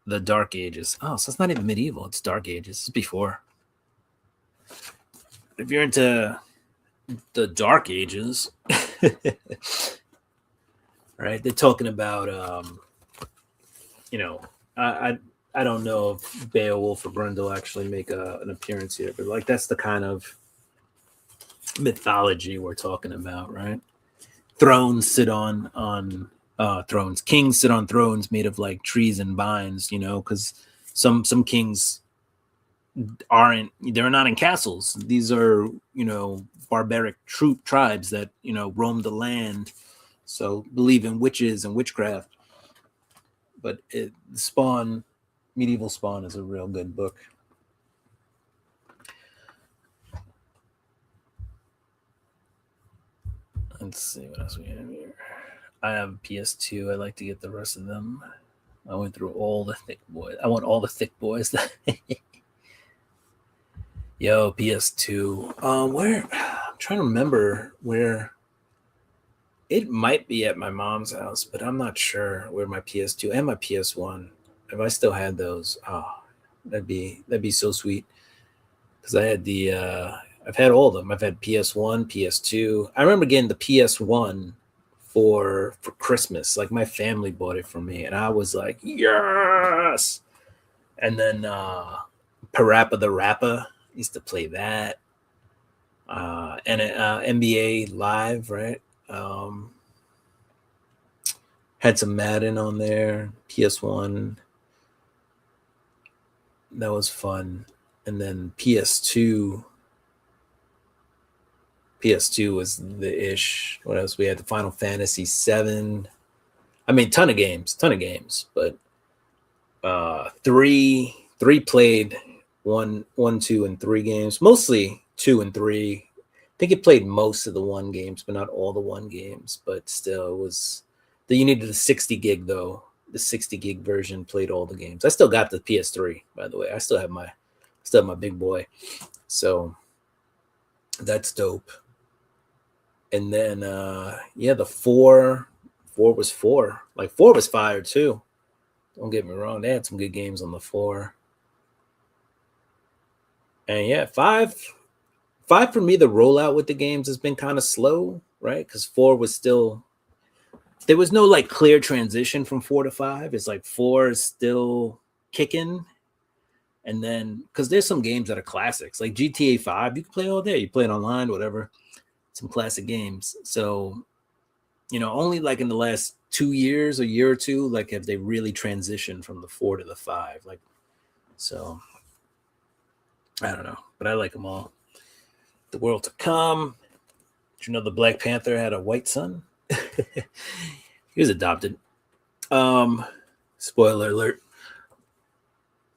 The Dark Ages. Oh, so it's not even medieval. It's Dark Ages. It's before. If you're into the Dark Ages, right? They're talking about, I don't know if Beowulf or Brundle actually make an appearance here, but like that's the kind of mythology we're talking about, right? Thrones sit on thrones. Kings sit on thrones made of like trees and vines, because some kings they're not in castles. These are, barbaric tribes that, roam the land. So believe in witches and witchcraft. But Spawn, Medieval Spawn is a real good book. Let's see what else we have here. I have PS2. I like to get the rest of them. I went through all the thick boys. I want all the thick boys. Yo, PS2. Where? I'm trying to remember where. It might be at my mom's house, but I'm not sure where my PS2 and my PS1. If I still had those, that'd be so sweet. Because I had I've had all of them. I've had PS1, PS2. I remember getting the PS1 for Christmas. Like my family bought it for me, and I was like, yes. And then Parappa the Rapper, used to play that. And NBA Live, right? Had some Madden on there, PS1. That was fun. And then PS2 was the ish. What else? We had the Final Fantasy 7. I mean, ton of games, but 3 played 1, 2, and 3 games, mostly 2 and 3. I think it played most of the 1 games, but not all the 1 games. But still, it was you needed the 60 gig though. The 60 gig version played all the games. I still got the PS3, by the way. I still have my big boy. So that's dope. And then the 4 was 4. Like 4 was fire too. Don't get me wrong, they had some good games on the 4. And yeah, 5 for me, the rollout with the games has been kind of slow, right? Because 4 was still, there was no like clear transition from 4 to 5. It's like 4 is still kicking. And then, because there's some games that are classics, like GTA 5, you can play all day. You play it online, whatever. Some classic games. So, only like in the last 2 years, a year or two, like have they really transitioned from the 4 to the 5. Like So I don't know, but I like them all. The World to Come. Did you know the Black Panther had a white son? He was adopted. Spoiler alert.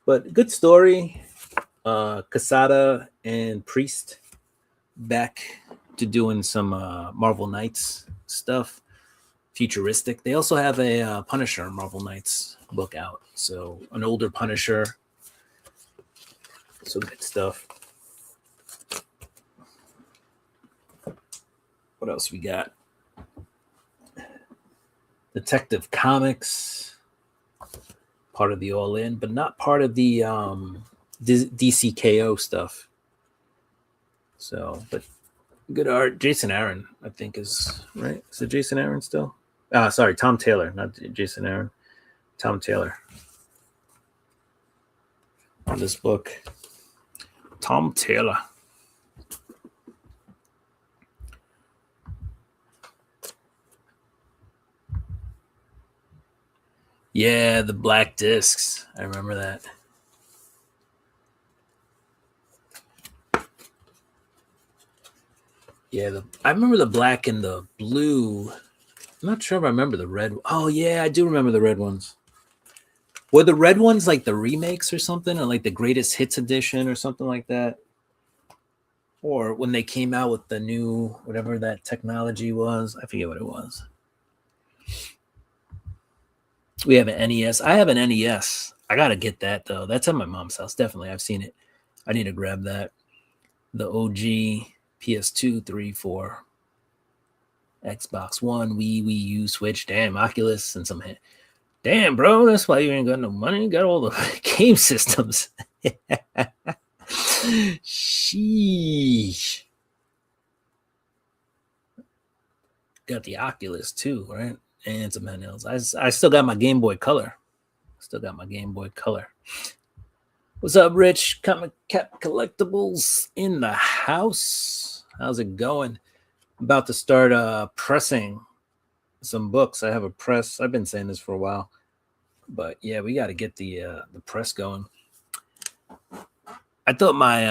But good story. Casada and Priest back to doing some Marvel Knights stuff, futuristic. They also have a Punisher Marvel Knights book out, so an older Punisher. So good stuff. What else we got? Detective Comics, part of the All In, but not part of the DCKO stuff. So, but good art. Jason Aaron, I think, is right. Is it Jason Aaron still? Sorry, Tom Taylor, not Jason Aaron. Tom Taylor on this book. Tom Taylor. Yeah, the black discs. I remember that. Yeah, I remember the black and the blue. I'm not sure if I remember the red. Oh, yeah, I do remember the red ones. Were the red ones like the remakes or something, or like the greatest hits edition or something like that? Or when they came out with the new, whatever that technology was, I forget what it was. We have an NES. I have an NES. I got to get that, though. That's at my mom's house. Definitely. I've seen it. I need to grab that. The OG PS2, 3, 4, Xbox One, Wii U, Switch, damn, Oculus, and some. Damn, bro, that's why you ain't got no money. You got all the game systems. Sheesh. Got the Oculus too, right? And some handhelds. I still got my Game Boy Color. What's up, Rich? Comic Cap Collectibles in the house. How's it going? About to start pressing some books. I have a press. I've been saying this for a while, but yeah, we got to get the press going. I thought my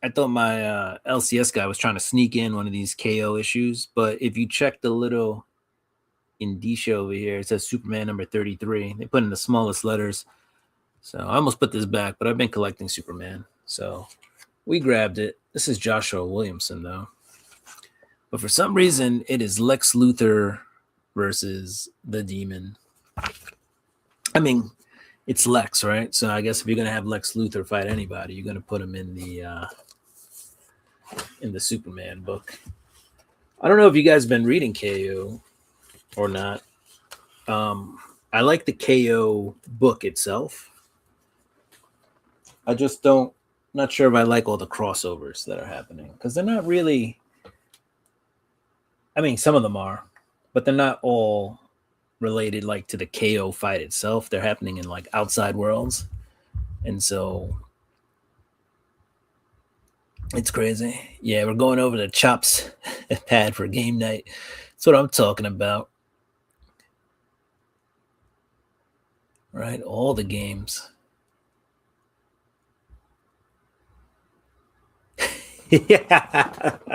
LCS guy was trying to sneak in one of these KO issues, but if you check the little indicia over here, it says Superman number 33. They put in the smallest letters. So I almost put this back, but I've been collecting Superman. So we grabbed it. This is Joshua Williamson, though. But for some reason, it is Lex Luthor versus the Demon. I mean, it's Lex, right? So I guess if you're going to have Lex Luthor fight anybody, you're going to put him in the Superman book. I don't know if you guys have been reading KO or not. I like the KO book itself. I just not sure if I like all the crossovers that are happening because they're not really. I mean, some of them are, but they're not all related like to the KO fight itself. They're happening in like outside worlds, and so it's crazy. Yeah, we're going over the Chops pad for game night. That's what I'm talking about. Right, all the games. Yeah,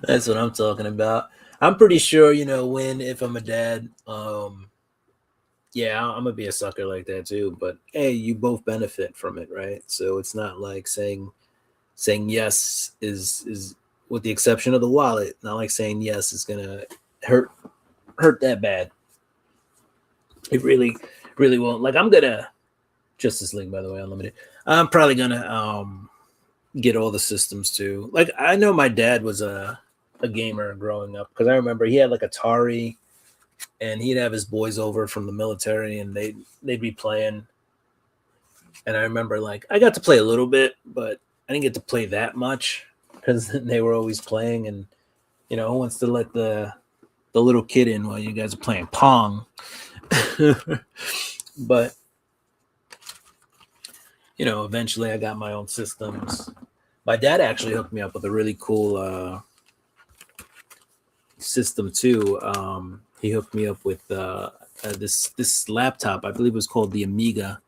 that's what I'm talking about. I'm pretty sure, if I'm a dad, yeah, I'm gonna be a sucker like that too. But hey, you both benefit from it, right? So it's not like saying yes is with the exception of the wallet, not like saying yes is gonna hurt that bad. It really won't. Like I'm gonna Justice League, by the way, Unlimited. I'm probably gonna get all the systems too. Like I know my dad was a gamer growing up because I remember he had like Atari, and he'd have his boys over from the military, and they'd be playing. And I remember like I got to play a little bit, but I didn't get to play that much because they were always playing. And who wants to let the little kid in while you guys are playing Pong? But eventually I got my own systems. My dad actually hooked me up with a really cool system too. He hooked me up with this laptop. I believe it was called the Amiga.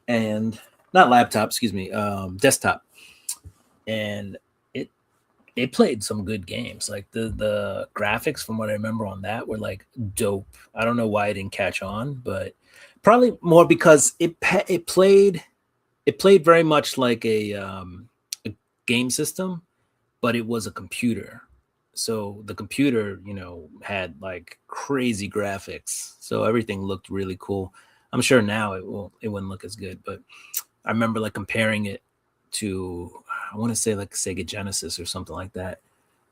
and not laptop, excuse me, desktop, and it played some good games. Like the graphics, from what I remember on that, were like dope. I don't know why it didn't catch on, but probably more because it played very much like a game system, but it was a computer. So the computer, had like crazy graphics. So everything looked really cool. I'm sure now it wouldn't look as good, but I remember like comparing it to, I want to say like Sega Genesis or something like that.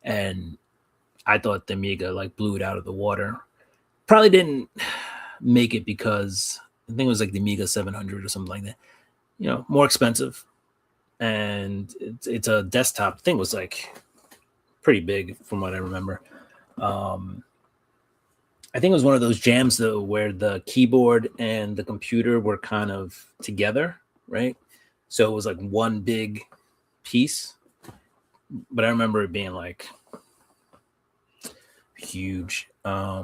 And I thought the Amiga like blew it out of the water. Probably didn't make it because I think it was like the Amiga 700 or something like that. More expensive, and it's a desktop. Thing was like pretty big from what I remember. I think it was one of those jams though where the keyboard and the computer were kind of together, right? So it was like one big piece. But I remember it being like huge. But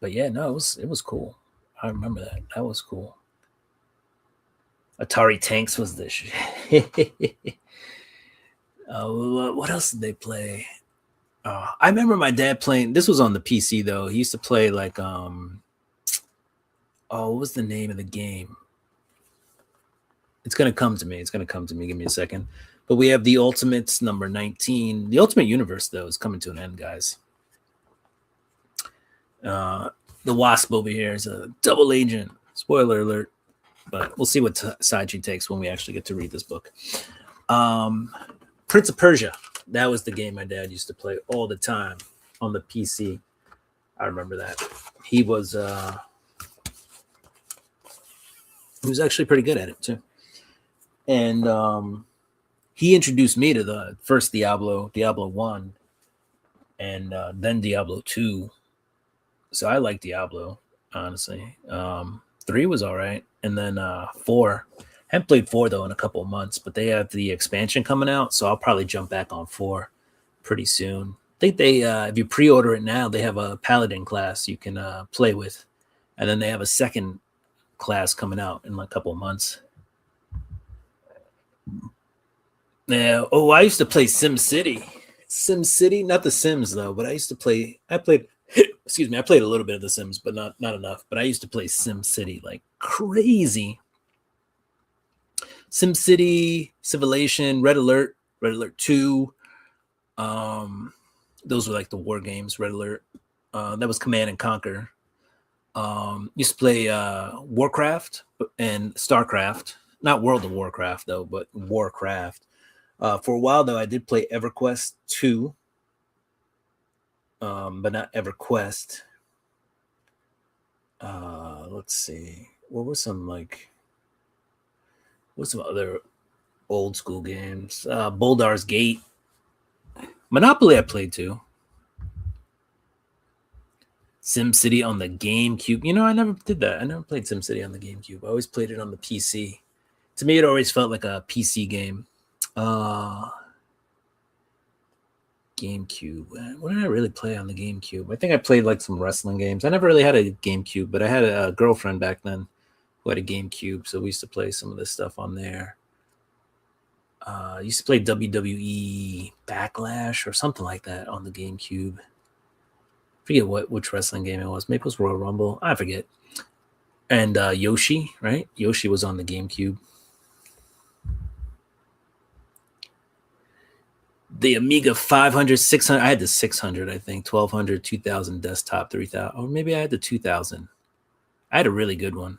yeah, no, it was cool. I remember that. That was cool. Atari Tanks was the shit. What else did they play? I remember my dad playing. This was on the PC though. He used to play like what was the name of the game? It's gonna come to me. It's gonna come to me. Give me a second. But we have the Ultimates number 19. The Ultimate Universe though is coming to an end, guys. The Wasp over here is a double agent. Spoiler alert. But we'll see what side she takes when we actually get to read this book. Prince of Persia. That was the game my dad used to play all the time on the PC. I remember that. He was actually pretty good at it too. And he introduced me to the first Diablo 1, and then Diablo 2. So I like Diablo, honestly. 3 was all right. And then 4. I haven't played 4 though in a couple of months, but they have the expansion coming out, so I'll probably jump back on 4 pretty soon. I think they if you pre-order it now, they have a paladin class you can play with, and then they have a second class coming out in like a couple of months. Yeah. Oh, I used to play SimCity. SimCity, not The Sims though, but I played excuse me, I played a little bit of The Sims, but not enough. But I used to play SimCity like crazy. SimCity, Civilization, Red Alert 2. Those were like the war games. Red Alert. That was Command and Conquer. Used to play Warcraft and StarCraft. Not World of Warcraft though, but Warcraft. For a while though, I did play EverQuest 2. But not EverQuest. Let's see. What's some other old school games? Baldur's Gate. Monopoly I played too. SimCity on the GameCube. I never did that. I never played SimCity on the GameCube. I always played it on the PC. To me, it always felt like a PC game. GameCube. What did I really play on the GameCube? I think I played like some wrestling games. I never really had a GameCube, but I had a girlfriend back then who had a GameCube, so we used to play some of this stuff on there. I used to play WWE Backlash or something like that on the GameCube. I forget which wrestling game it was. Maybe it was Royal Rumble. I forget. And Yoshi, right? Yoshi was on the GameCube. The Amiga 500, 600. I had the 600, I think. 1200, 2000 desktop, 3000. Or maybe I had the 2000. I had a really good one.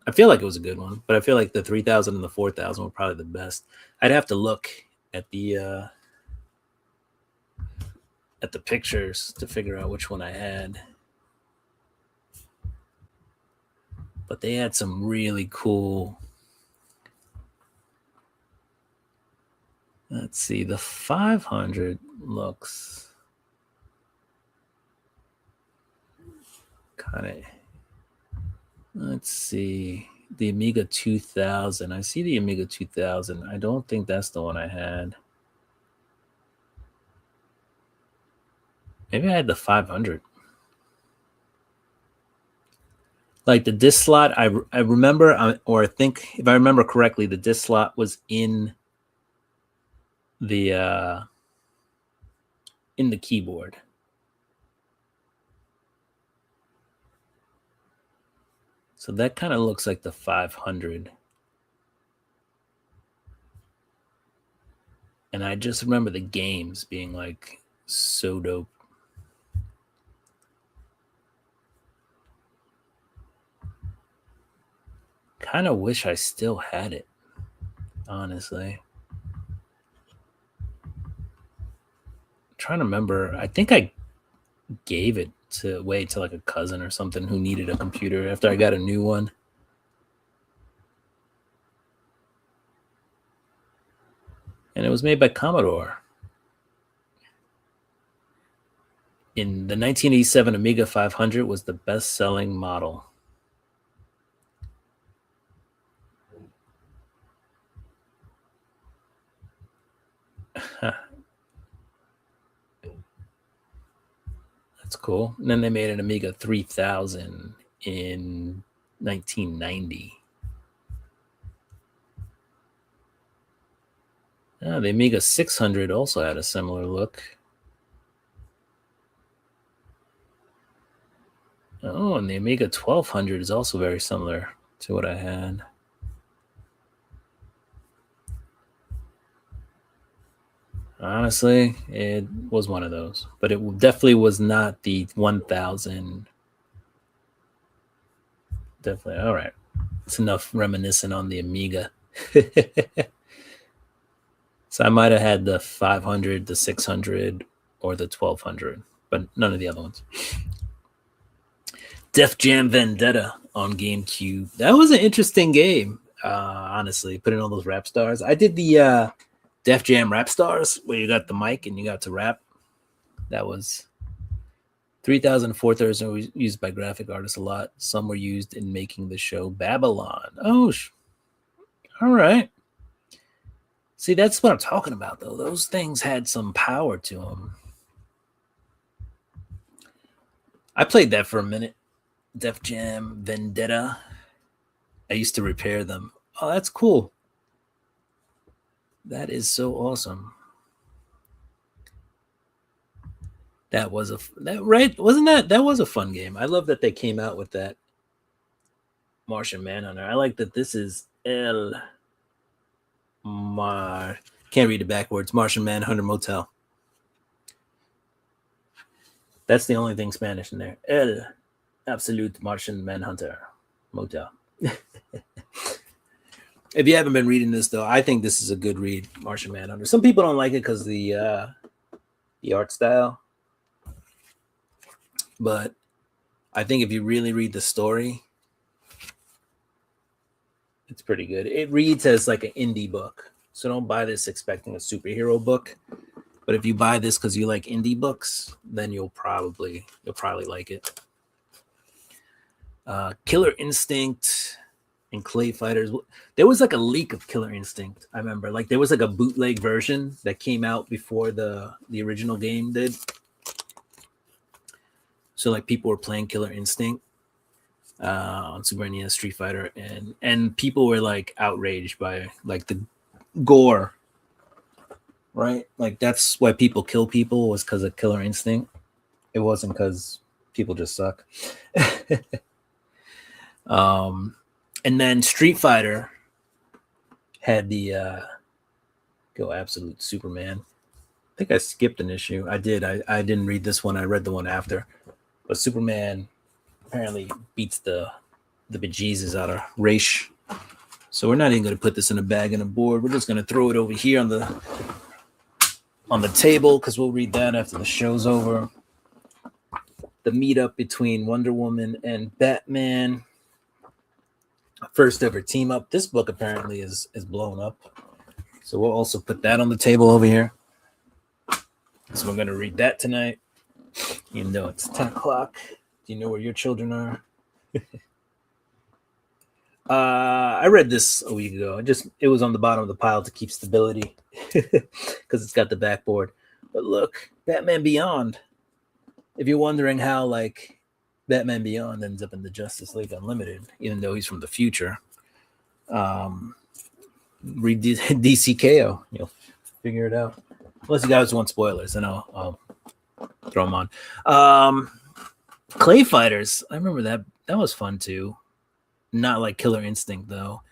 I feel like it was a good one, but I feel like the 3000 and the 4000 were probably the best. I'd have to look at the pictures to figure out which one I had. But they had some really cool. Let's see. The 500 looks kind of. Let's see. The Amiga 2000. I see the Amiga 2000. I don't think that's the one I had. Maybe I had the 500. Like the disc slot, I remember, or I think if I remember correctly, the disc slot was in the keyboard. So that kind of looks like the 500. And I just remember the games being like so dope. Kind of wish I still had it, honestly. I'm trying to remember. I think I gave it away to like a cousin or something who needed a computer after I got a new one. And it was made by Commodore. In the 1987, Amiga 500 was the best-selling model. That's cool. And then they made an Amiga 3000 in 1990. The Amiga 600 also had a similar look. Oh, and the Amiga 1200 is also very similar to what I had. Honestly, it was one of those, but it definitely was not the 1000. Definitely. All right. It's enough reminiscing on the Amiga. So I might have had the 500, the 600, or the 1200, but none of the other ones. Def Jam Vendetta on GameCube. That was an interesting game, honestly, putting all those rap stars. I did the Def Jam Rap Stars, where you got the mic and you got to rap. That was 3000 4/3 are used by graphic artists a lot. Some were used in making the show Babylon. Oh, all right. See, that's what I'm talking about, though. Those things had some power to them. I played that for a minute. Def Jam Vendetta. I used to repair them. Oh, that's cool. That is so awesome. That was right? Wasn't that was a fun game? I love that they came out with that Martian Manhunter. I like that this is can't read it backwards. Martian Manhunter Motel. That's the only thing Spanish in there. El Absolute Martian Manhunter Motel. If you haven't been reading this, though, I think this is a good read, Martian Manhunter. Some people don't like it because the art style, but I think if you really read the story, it's pretty good. It reads as like an indie book, so don't buy this expecting a superhero book. But if you buy this because you like indie books, then you'll probably like it. Killer Instinct and Clay Fighters. There was like a leak of Killer Instinct. I remember, like there was like a bootleg version that came out before the original game did. So like people were playing Killer Instinct on Super NES, Street Fighter, and people were like outraged by like the gore. Right? Like that's why people kill people, was because of Killer Instinct. It wasn't because people just suck. And then Street Fighter had the Go Absolute Superman. I think I skipped an issue. I did. I didn't read this one. I read the one after. But Superman apparently beats the bejesus out of Raish. So we're not even going to put this in a bag and a board. We're just going to throw it over here on the table because we'll read that after the show's over. The meetup between Wonder Woman and Batman. First ever team up. This book apparently is blown up. So we'll also put that on the table over here. So we're going to read that tonight. Even though it's 10 o'clock. Do you know where your children are? I read this a week ago. It was on the bottom of the pile to keep stability because it's got the backboard. But look, Batman Beyond. If you're wondering how like Batman Beyond ends up in the Justice League Unlimited, even though he's from the future. Read DCKO, you'll figure it out. Unless you guys want spoilers, then I'll throw them on. Clay Fighters, I remember that. That was fun too. Not like Killer Instinct though.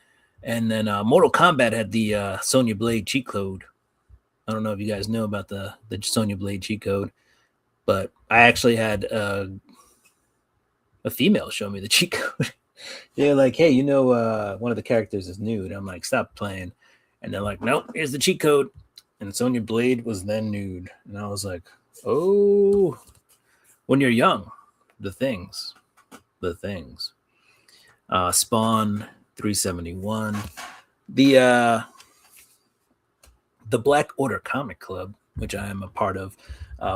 And then Mortal Kombat had the Sonya Blade cheat code. I don't know if you guys know about the Sonya Blade cheat code, but I actually had a female show me the cheat code. They're like, hey, you know, one of the characters is nude. I'm like, stop playing. And they're like, nope, here's the cheat code. And Sonya Blade was then nude. And I was like, oh, when you're young, the things. Spawn 371. The Black Order Comic Club, which I am a part of,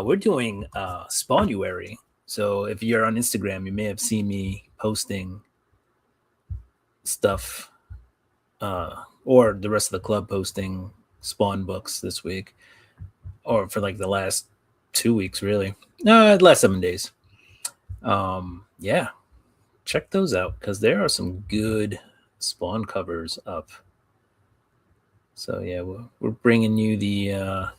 we're doing Spawnuary. So if you're on Instagram, you may have seen me posting stuff, or the rest of the club posting Spawn books this week, or for like the last 2 weeks, really. No, the last 7 days. Yeah, check those out because there are some good Spawn covers up. So yeah, we're bringing you the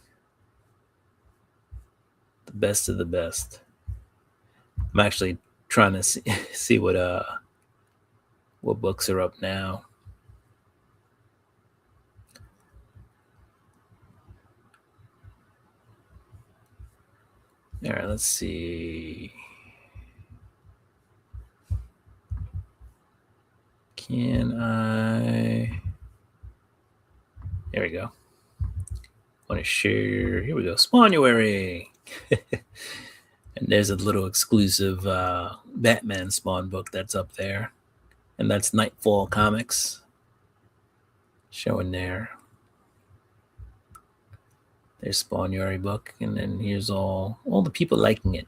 best of the best. I'm actually trying to see what books are up now. All right, let's see. Can I? There we go. Want to share? Here we go. Spawnuary. And there's a little exclusive Batman Spawn book that's up there. And that's Nightfall Comics. Showing there. There's Spawnuary book. And then here's all the people liking it.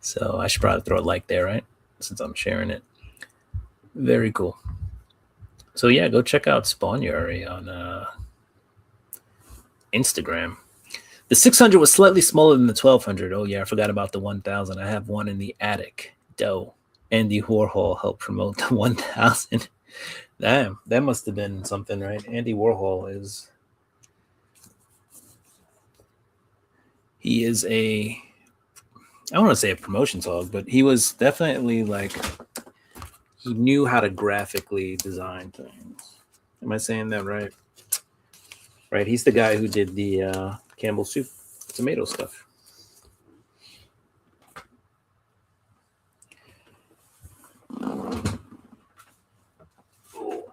So I should probably throw a like there, right? Since I'm sharing it. Very cool. So yeah, go check out Spawnuary on Instagram. The 600 was slightly smaller than the 1200. Oh yeah, I forgot about the 1000. I have one in the attic. Doe. Andy Warhol helped promote the 1000. Damn, that must have been something, right? Andy Warhol is I don't want to say a promotions hog, but he was definitely like, he knew how to graphically design things. Am I saying that right? Right, he's the guy who did the Campbell soup tomato stuff.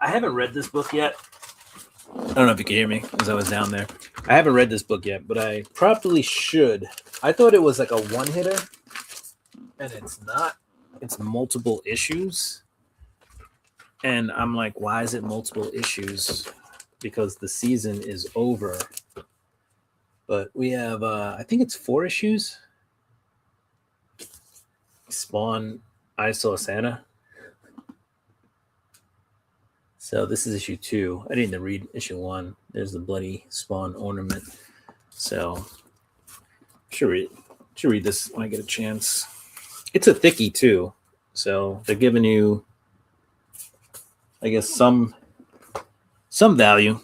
I haven't read this book yet. I don't know if you can hear me as I was down there. I haven't read this book yet, but I probably should. I thought it was like a one-hitter, and it's not. It's multiple issues. And I'm like, why is it multiple issues? Because the season is over. But we have, I think it's 4 issues. Spawn, I Saw Santa. So this is issue 2. I didn't read issue 1. There's the bloody Spawn ornament. So should read this when I get a chance. It's a thickie too. So they're giving you, I guess, some value,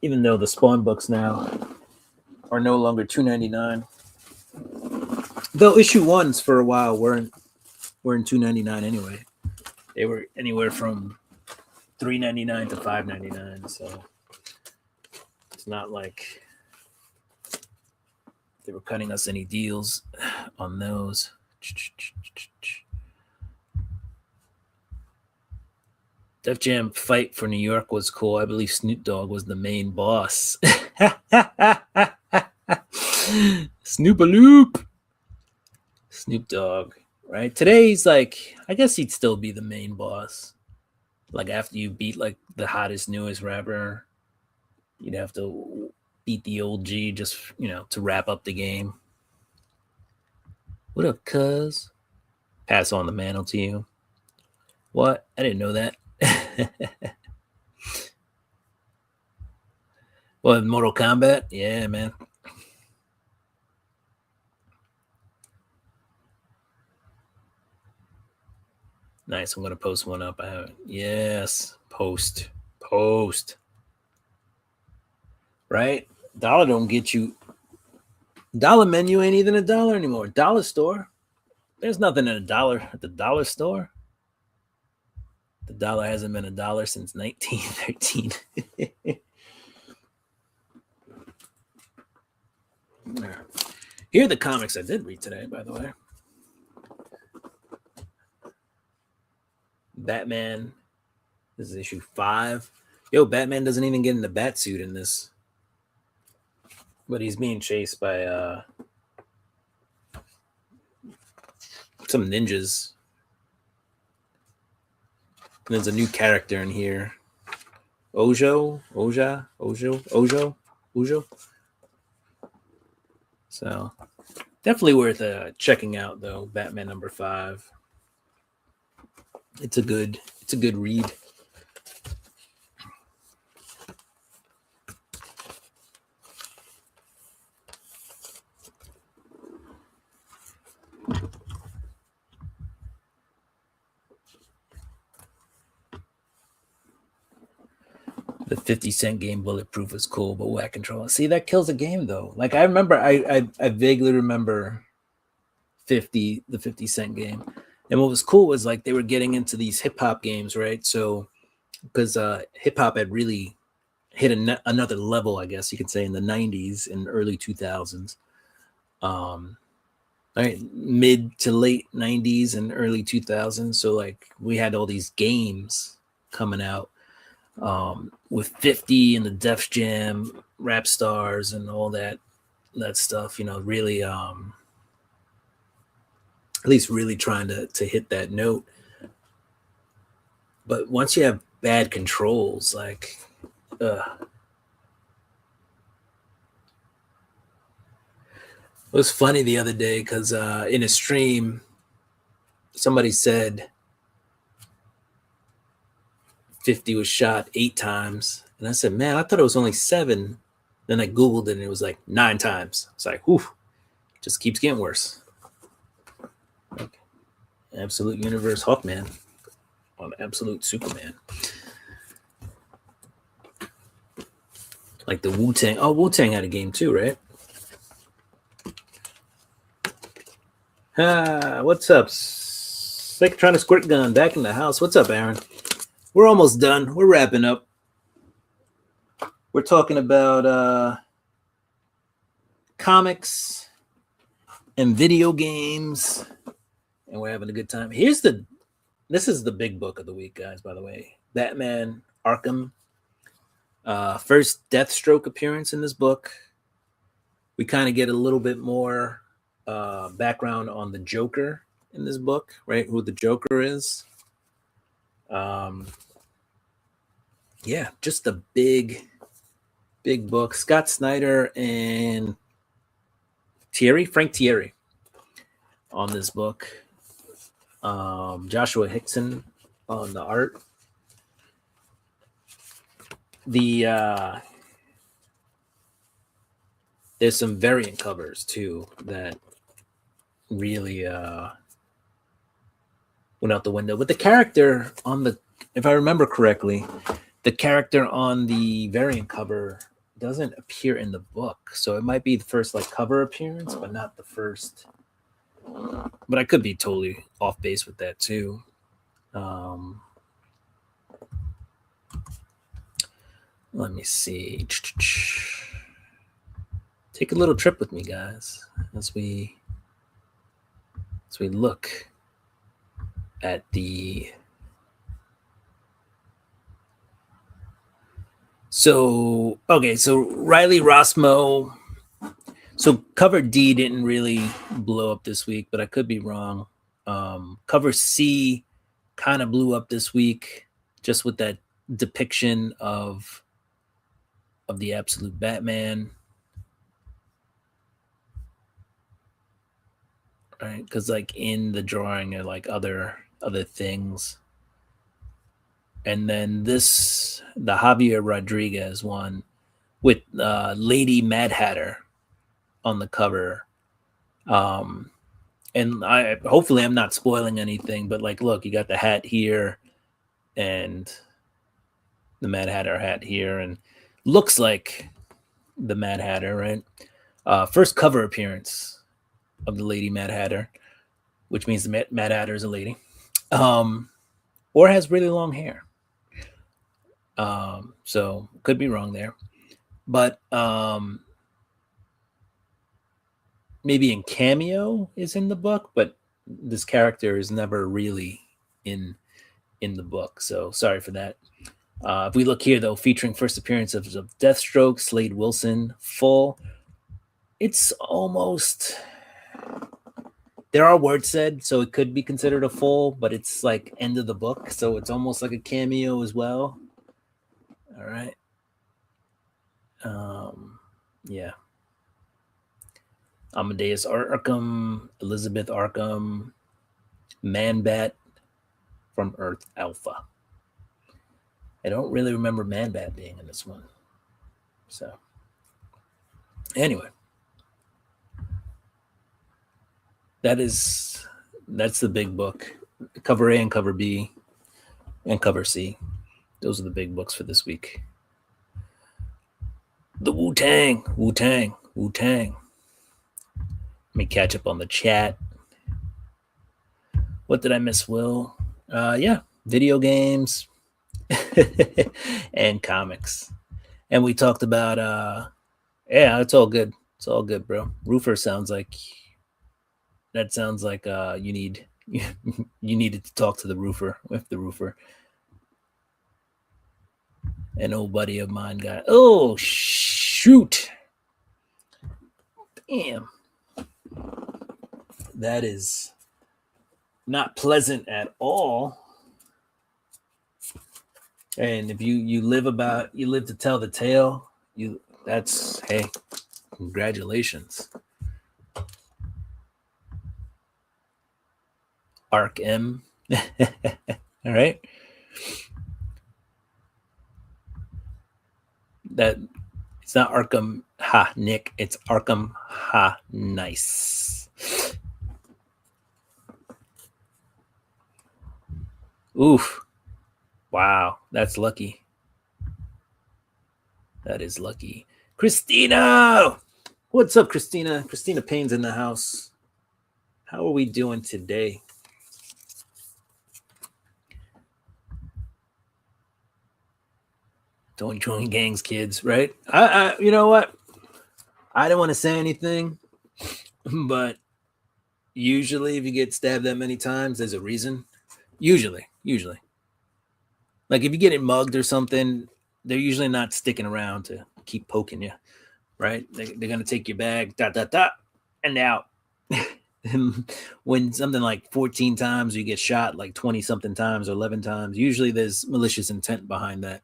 even though the Spawn books now are no longer $2.99. Though issue 1s for a while weren't $2.99 anyway. They were anywhere from $3.99 to $5.99. So it's not like they were cutting us any deals on those. Def Jam fight for New York was cool. I believe Snoop Dogg was the main boss. Snoop-a-loop. Snoop Dogg, right? Today he's like, I guess he'd still be the main boss. Like after you beat like the hottest, newest rapper, you'd have to beat the old G just, to wrap up the game. What up, cuz? Pass on the mantle to you. What? I didn't know that. Well, Mortal Kombat? Yeah, man. Nice. I'm gonna post one up. I haven't. Yes. Post. Right? Dollar don't get you. Dollar menu ain't even $1 anymore. Dollar store. There's nothing in $1 at the dollar store. The dollar hasn't been $1 since 1913. Here are the comics I did read today, by the way. Batman. This is issue 5. Yo, Batman doesn't even get in the bat suit in this. But he's being chased by some ninjas. And there's a new character in here. Ojo. So definitely worth checking out, though. Batman number 5. It's a good read. The 50-cent game Bulletproof was cool, but whack controller. See, that kills the game, though. Like, I remember, I vaguely remember the 50-cent game. And what was cool was, like, they were getting into these hip-hop games, right? So, because hip-hop had really hit another level, I guess you could say, in the 90s and early 2000s. Right, mid to late 90s and early 2000s. So, like, we had all these games coming out. With 50 and the Def Jam, Rap Stars, and all that stuff, really, at least really trying to hit that note. But once you have bad controls, like, it was funny the other day because in a stream, somebody said 50 was shot 8 times. And I said, man, I thought it was only 7. Then I Googled it and it was like 9 times. It's like, whew, just keeps getting worse. Okay. Absolute Universe Hawkman on Absolute Superman. Like the Wu-Tang. Oh, Wu-Tang had a game too, right? What's up? Psychotronic Squirt Gun back in the house. What's up, Aaron? We're almost done. We're wrapping up. We're talking about comics and video games, and we're having a good time. This is the big book of the week, guys, by the way. Batman Arkham. First Deathstroke appearance in this book. We kind of get a little bit more background on the Joker in this book, right? Who the Joker is. Yeah, just a big book. Scott Snyder and Frank Thierry on this book. Joshua Hickson on the art. There's some variant covers too that really went out the window. But the character if I remember correctly, the character on the variant cover doesn't appear in the book. So it might be the first cover appearance, but not the first. But I could be totally off base with that too. Let me see. Take a little trip with me, guys, as we look at the. So Riley Rossmo. So cover D didn't really blow up this week, but I could be wrong. Cover C kind of blew up this week, just with that depiction of the Absolute Batman. Right, because in the drawing are other things. And then the Javier Rodriguez one with Lady Mad Hatter on the cover. And I hopefully I'm not spoiling anything, but like, look, you got the hat here, and the Mad Hatter hat here, and looks like the Mad Hatter, right? First cover appearance of the Lady Mad Hatter, which means the Mad Hatter is a lady, or has really long hair. So could be wrong there, but maybe in cameo is in the book, but this character is never really in the book. So sorry for that. If we look here, though, featuring first appearance of Deathstroke, Slade Wilson, full. It's almost. There are words said, so it could be considered a full, but it's like end of the book, so it's almost like a cameo as well. All right. Yeah. Amadeus Arkham, Elizabeth Arkham, Man-Bat from Earth Alpha. I don't really remember Man-Bat being in this one. So, anyway. That's the big book. Cover A and cover B and cover C. Those are the big books for this week. The Wu-Tang. Let me catch up on the chat. What did I miss, Will? Yeah, video games and comics. And we talked about, yeah, it's all good. It's all good, bro. Roofer sounds like, that sounds like you needed to talk to the roofer, with the roofer. An old buddy of mine got, oh, shoot. Damn. That is not pleasant at all. And if you live to tell the tale, hey, congratulations. Arc M. All right. That it's not Arkham Ha Nick, it's Arkham Ha Nice. Oof. Wow, that's lucky. That is lucky. Christina! What's up, Christina? Christina Payne's in the house. How are we doing today? Don't join gangs, kids, right? I you know what? I don't want to say anything, but usually if you get stabbed that many times, there's a reason. Usually. Like if you get it mugged or something, they're usually not sticking around to keep poking you, right? They're going to take your bag, and out. And when something like 14 times you get shot like 20 something times or 11 times, usually there's malicious intent behind that.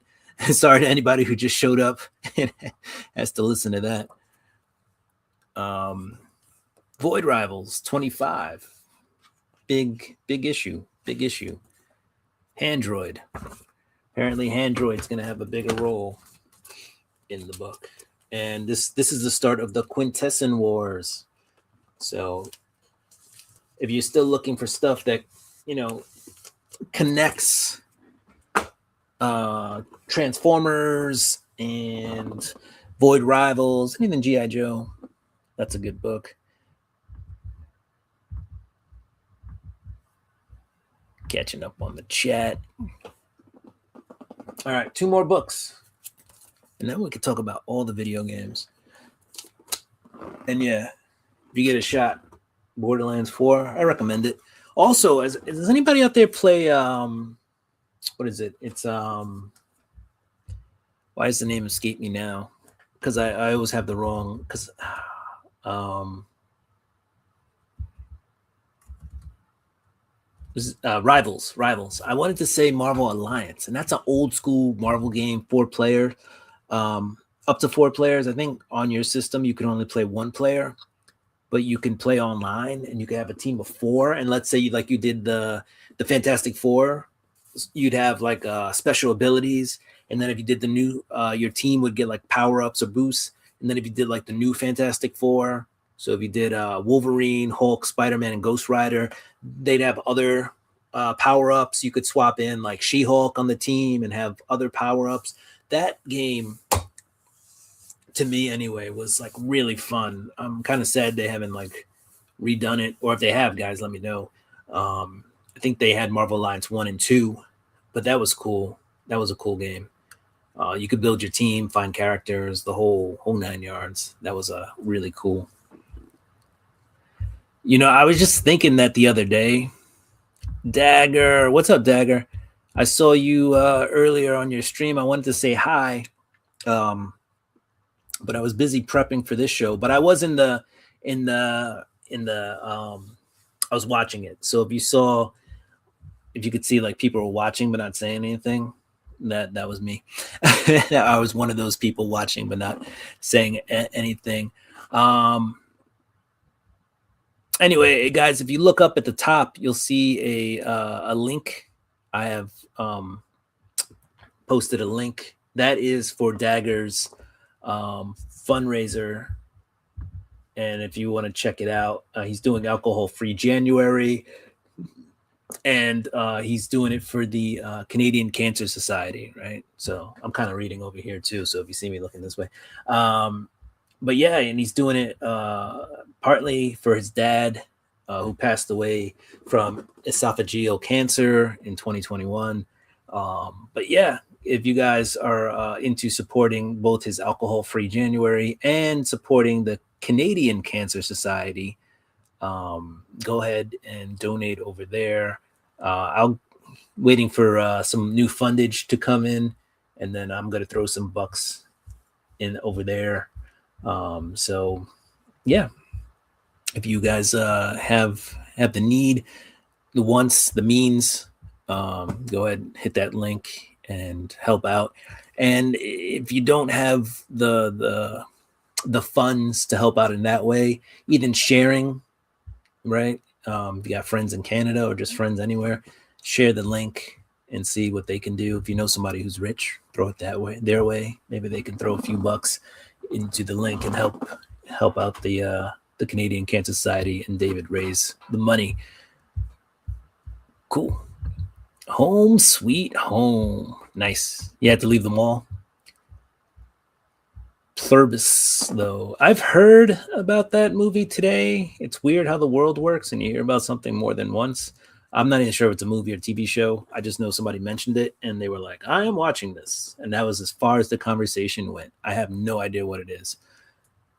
Sorry to anybody who just showed up and has to listen to that. Void Rivals 25. Big issue. Handroid. Apparently Handroid's going to have a bigger role in the book. And this is the start of the Quintesson Wars. So if you're still looking for stuff that, connects Transformers and Void Rivals, and even G.I. Joe, that's a good book. Catching up on the chat. All right, 2 more books. And then we can talk about all the video games. And yeah, if you get a shot, Borderlands 4, I recommend it. Also, does anybody out there play what is it? It's why does the name escape me now? Because I always have the wrong, because Rivals. I wanted to say Marvel Alliance, and that's an old school Marvel game, 4 player, up to 4 players. I think on your system you can only play 1 player, but you can play online, and you can have a team of 4. And let's say you did the Fantastic Four, you'd have like special abilities, and then if you did the new, your team would get like power ups or boosts. And then if you did like the new Fantastic Four, So if you did Wolverine, Hulk, Spider-Man, and Ghost Rider, they'd have other power-ups you could swap in, like She-Hulk on the team and have other power-ups. That game, to me anyway, was like really fun. I'm kind of sad they haven't like redone it, or if they have, guys, let me know. I think they had Marvel Alliance 1 and 2, but that was cool. That was a cool game. You could build your team, find characters, the whole 9 yards. That was really cool. You know, I was just thinking that the other day. Dagger, what's up, Dagger? I saw you earlier on your stream. I wanted to say hi, but I was busy prepping for this show. But I was in the I was watching it. So if you could see like people were watching but not saying anything, that was me. I was one of those people watching but not saying anything. Anyway, guys, if you look up at the top, you'll see a link. I have posted a link that is for Dagger's fundraiser. And if you want to check it out, he's doing alcohol-free January, and he's doing it for the Canadian Cancer Society, right? So I'm kind of reading over here too. So if you see me looking this way, but yeah, and he's doing it partly for his dad, who passed away from esophageal cancer in 2021. But yeah, if you guys are into supporting both his alcohol-free January and supporting the Canadian Cancer Society, go ahead and donate over there. I'll waiting for some new fundage to come in, and then I'm gonna throw some bucks in over there. So yeah, if you guys have the need, the wants, the means, go ahead and hit that link and help out. And if you don't have the funds to help out in that way, even sharing, right? If you got friends in Canada or just friends anywhere, share the link and see what they can do. If you know somebody who's rich, throw it their way. Maybe they can throw a few bucks into the link and help out the Canadian Cancer Society and David raise the money. Cool. Home sweet home. Nice. You had to leave the mall. Pluribus, though. I've heard about that movie today. It's weird how the world works and you hear about something more than once. I'm not even sure if it's a movie or TV show. I just know somebody mentioned it and they were like, I am watching this. And that was as far as the conversation went. I have no idea what it is.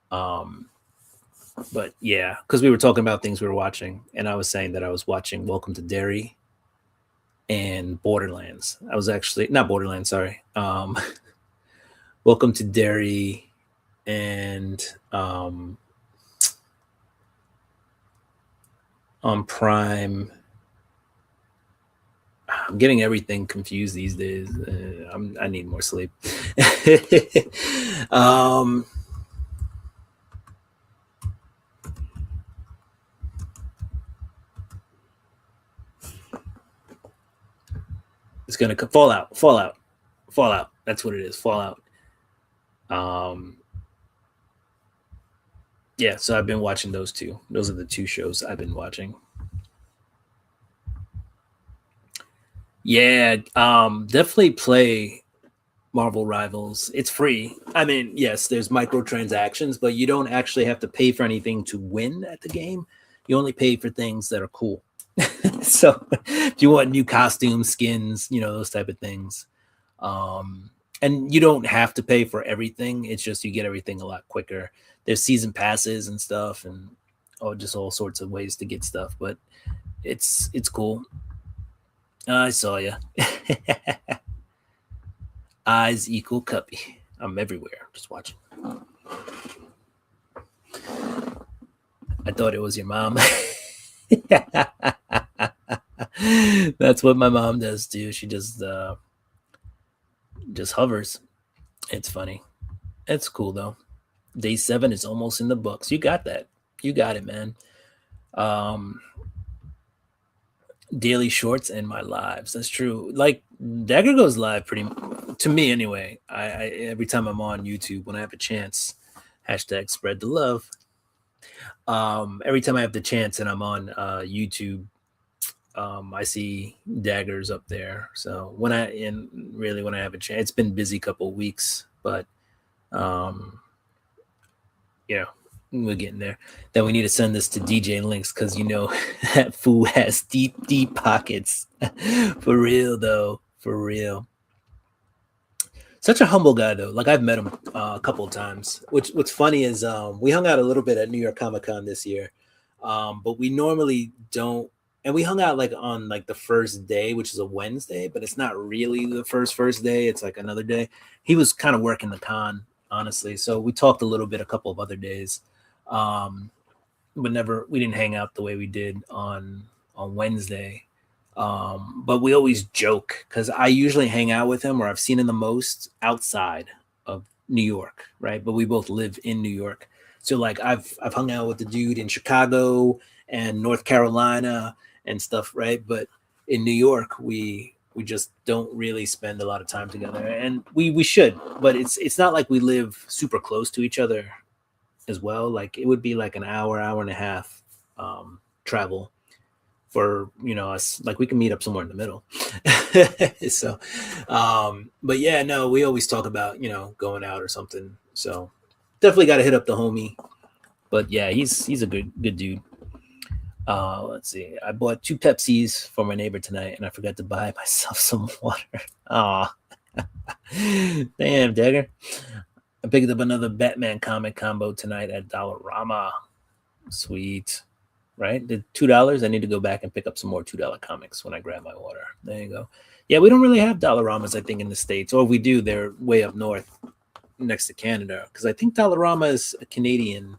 But yeah, because we were talking about things we were watching, and I was saying that I was watching Welcome to Derry and Borderlands. I was actually not Borderlands, sorry. Welcome to Derry and on Prime. I'm getting everything confused these days. I need more sleep. It's gonna Fallout. That's what it is. Fallout. Yeah, so I've been watching those two. Those are the two shows I've been watching. Yeah, definitely play Marvel Rivals. It's free. I mean, yes, there's microtransactions, but you don't actually have to pay for anything to win at the game. You only pay for things that are cool. So if you want new costumes, skins, those type of things. And you don't have to pay for everything. It's just you get everything a lot quicker. There's season passes and stuff, and just all sorts of ways to get stuff. But it's cool. I saw ya. Eyes equal Cuppy. I'm everywhere, just watching. I thought it was your mom. That's what my mom does too. She just hovers. It's funny. It's cool though. Day 7 is almost in the books. You got that. You got it, man. Daily shorts and my lives. That's true. Like Dagger goes live to me anyway. I every time I'm on YouTube when I have a chance. # spread the love. Every time I have the chance and I'm on YouTube, I see daggers up there. So when I have a chance, it's been busy couple of weeks, but um, we're getting there. Then we need to send this to DJ Links because that fool has deep, deep pockets. For real though, for real. Such a humble guy though. Like I've met him a couple of times. What's funny is we hung out a little bit at New York Comic Con this year, but we normally don't. And we hung out like on like the first day, which is a Wednesday, but it's not really the first day. It's like another day. He was kind of working the con, honestly. So we talked a little bit a couple of other days, but we didn't hang out the way we did on Wednesday. But we always joke because I usually hang out with him, or I've seen him the most outside of New York, right? But we both live in New York, so like I've hung out with the dude in Chicago and North Carolina and stuff, right? But in New York, we just don't really spend a lot of time together, and we should, but it's not like we live super close to each other as well. Like it would be like an hour and a half travel for us. Like we can meet up somewhere in the middle. So but yeah, no, we always talk about going out or something, so definitely got to hit up the homie. But yeah, he's a good dude. Let's see. I bought 2 Pepsis for my neighbor tonight, and I forgot to buy myself some water. Aw. Damn, Dagger. I picked up another Batman comic combo tonight at Dollarama. Sweet. Right? The $2. I need to go back and pick up some more $2 comics when I grab my water. There you go. Yeah, we don't really have Dollaramas, I think, in the States. Or if we do, they're way up north next to Canada. Because I think Dollarama is a Canadian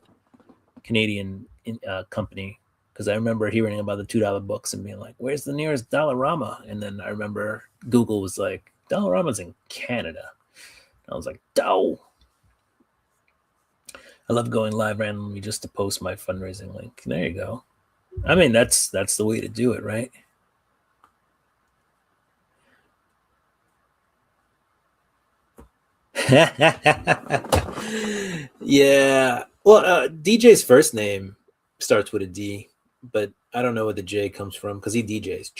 company. Because I remember hearing about the $2 books and being like, where's the nearest Dollarama? And then I remember Google was like, Dollarama's in Canada. I was like, "Dow." I love going live randomly just to post my fundraising link. There you go. I mean, that's the way to do it, right? Yeah. Well, DJ's first name starts with a D, but I don't know where the J comes from because he DJs.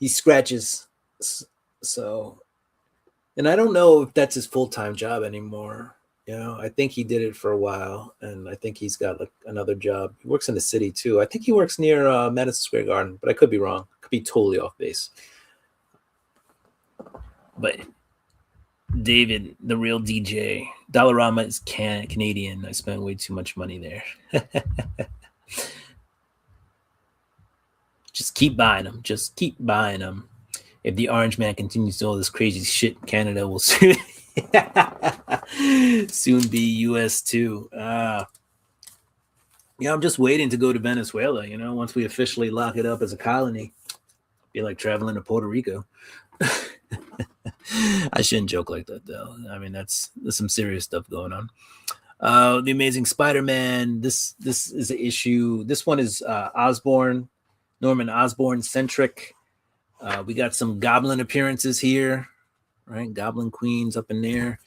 He scratches. So, and I don't know if that's his full-time job anymore. I think he did it for a while, and I think he's got like another job. He works in the city too. I think he works near Madison Square Garden, but I could be wrong. Could be totally off base. But David, the real DJ, Dollarama is Canadian. I spent way too much money there. Just keep buying them. Just keep buying them. If the Orange Man continues to all this crazy shit, Canada will soon be US too. I'm just waiting to go to Venezuela. Once we officially lock it up as a colony, be like traveling to Puerto Rico. I shouldn't joke like that though. I mean, there's some serious stuff going on. The Amazing Spider-Man. This is an issue. This one is Norman Osborn centric. We got some Goblin appearances here, right? Goblin Queen's up in there.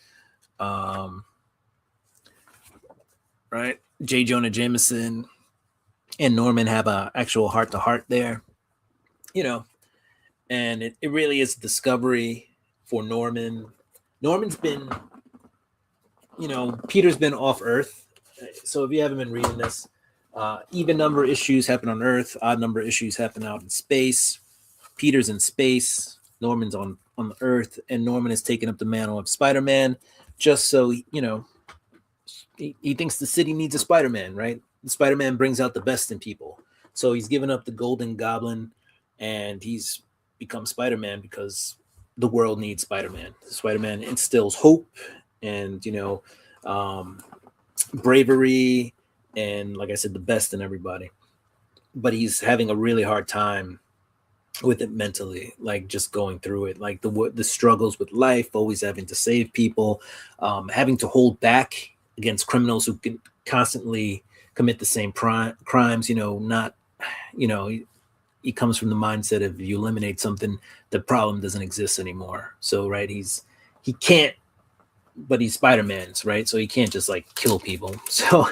Right? J. Jonah Jameson and Norman have a actual heart-to-heart there. And it really is a discovery for Norman. Norman's been, Peter's been off Earth. So if you haven't been reading this, even number issues happen on Earth, odd number issues happen out in space. Peter's in space, Norman's on the Earth, and Norman has taken up the mantle of Spider-Man just so, he thinks the city needs a Spider-Man, right? The Spider-Man brings out the best in people. So he's given up the Golden Goblin, and he's become Spider-Man because the world needs Spider-Man. Spider-Man instills hope and, bravery and, like I said, the best in everybody. But he's having a really hard time with it mentally, like just going through it, like the struggles with life, always having to save people, having to hold back against criminals who can constantly commit the same crimes. He comes from the mindset of you eliminate something, the problem doesn't exist anymore. So right, he can't, but he's Spider-Man's, right? So he can't just like kill people. So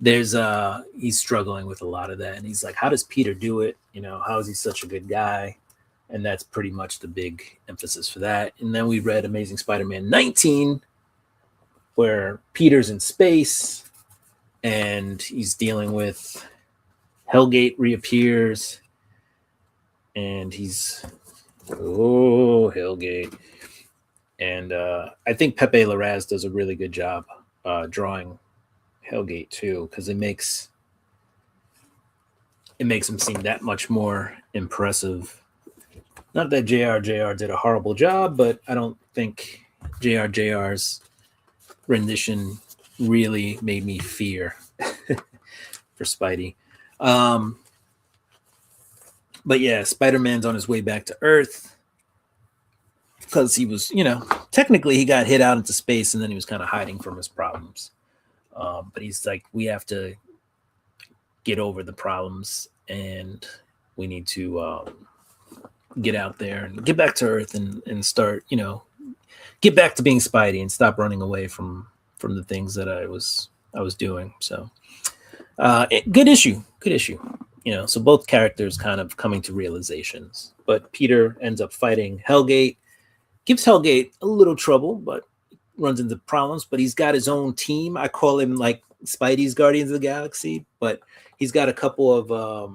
there's he's struggling with a lot of that, and he's like, how does Peter do it? How is he such a good guy? And that's pretty much the big emphasis for that. And then we read Amazing Spider-Man 19, where Peter's in space and he's dealing with Hellgate reappears, and he's Hellgate. And I think Pepe Larraz does a really good job drawing Hellgate too, because it makes him seem that much more impressive. Not that JR did a horrible job, but I don't think JR's rendition really made me fear for Spidey. But yeah, Spider-Man's on his way back to Earth because he was, technically he got hit out into space and then he was kind of hiding from his problems. But he's like, we have to get over the problems and we need to get out there and get back to Earth and start, get back to being Spidey and stop running away from the things that I was doing. So good issue. So both characters kind of coming to realizations, but Peter ends up fighting Hellgate, gives Hellgate a little trouble, but runs into problems, but he's got his own team. I call him like Spidey's Guardians of the Galaxy, but he's got a couple of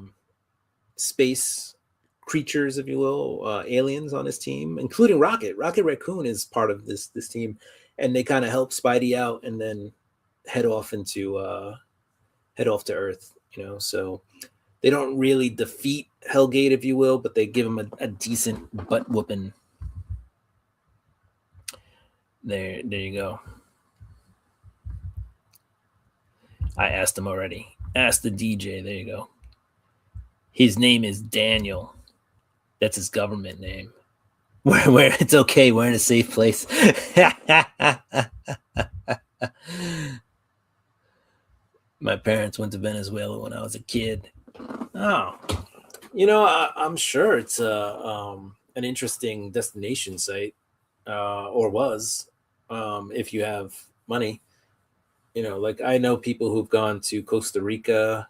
space creatures, if you will, aliens on his team, including Rocket Raccoon is part of this team, and they kind of help Spidey out and then head off to Earth, so they don't really defeat Hellgate, if you will, but they give him a decent butt whooping. There you go. I asked him already. Ask the DJ. There you go. His name is Daniel. That's his government name. Where it's okay. We're in a safe place. My parents went to Venezuela when I was a kid. Oh, I'm sure it's an interesting destination site, or was, if you have money. Like I know people who've gone to Costa Rica,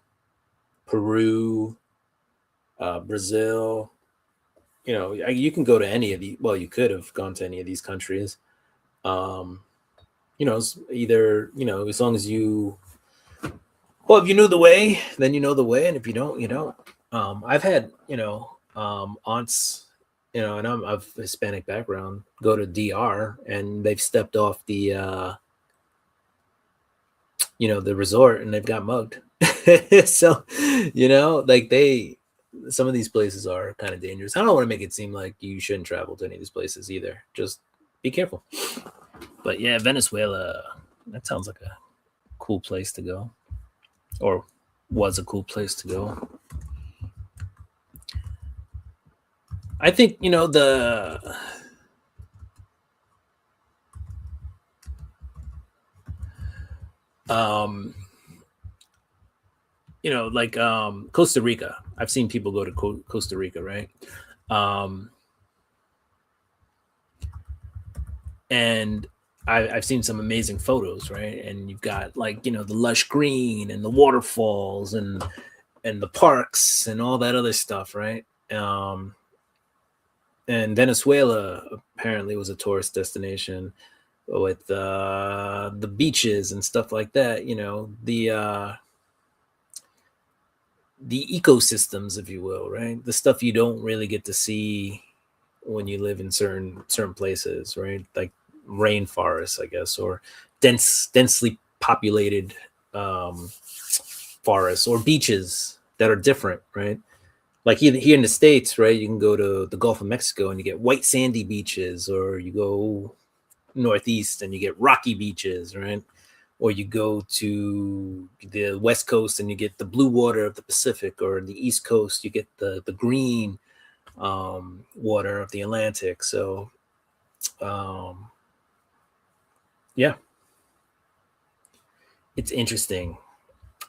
Peru, Brazil. You can go to any of these. Well, you could have gone to any of these countries. Either, as long as you, well, if you knew the way, then you know the way. And if you don't, you don't. I've had, aunts, and I'm of Hispanic background, go to DR and they've stepped off the, the resort and they've got mugged. So, some of these places are kind of dangerous. I don't want to make it seem like you shouldn't travel to any of these places either. Just be careful. But yeah, Venezuela, that sounds like a cool place to go, or was a cool place to go. I think, Costa Rica. I've seen people go to Costa Rica, right? And I've seen some amazing photos, right? And you've got the lush green and the waterfalls and the parks and all that other stuff, right? And Venezuela apparently was a tourist destination with the beaches and stuff like that. The ecosystems, if you will, right? The stuff you don't really get to see when you live in certain places, right? Like rainforests, I guess, or densely populated forests or beaches that are different, right? Like here in the States, right? You can go to the Gulf of Mexico and you get white sandy beaches, or you go northeast and you get rocky beaches, right? Or you go to the West Coast and you get the blue water of the Pacific, or the East Coast, you get the green water of the Atlantic. So, yeah, it's interesting.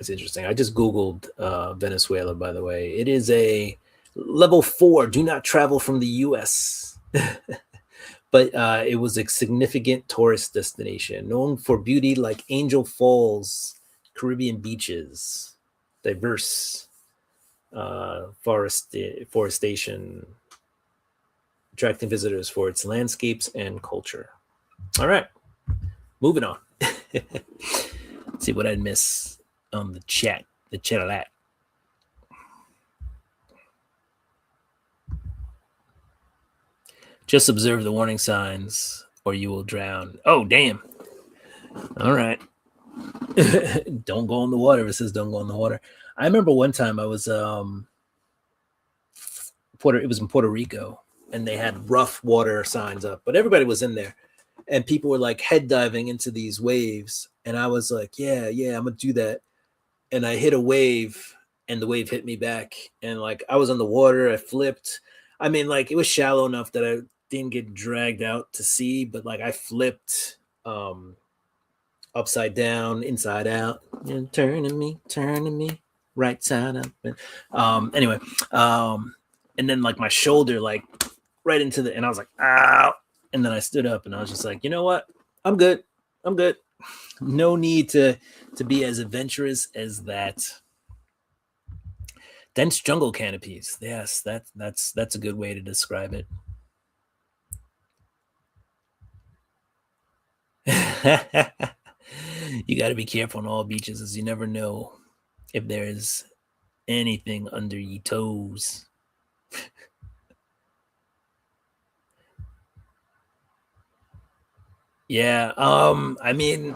It's interesting. I just Googled Venezuela, by the way. It is a level 4, do not travel from the U.S. But it was a significant tourist destination known for beauty like Angel Falls Caribbean beaches, diverse forestation, attracting visitors for its landscapes and culture. All right, moving on. Let's see what I'd miss on the chat. The chat. Just observe the warning signs or you will drown. Oh, damn. All right. Don't go in the water. It says don't go in the water. I remember one time I was it was in Puerto Rico, and they had rough water signs up, but everybody was in there, and people were like head diving into these waves, and I was like, yeah, I'm gonna do that. And I hit a wave, and the wave hit me back, and like I was on the water, I flipped. I mean, like it was shallow enough that I didn't get dragged out to sea, but like I flipped upside down, inside out, and turning me right side up. Anyway, and then like my shoulder like right into the, and I was like, ow. And then I stood up and I was just like, you know what? I'm good. No need to be as adventurous as that. Dense jungle canopies. Yes, that's a good way to describe it. You got to be careful on all beaches, as you never know if there's anything under your toes. Yeah, I mean,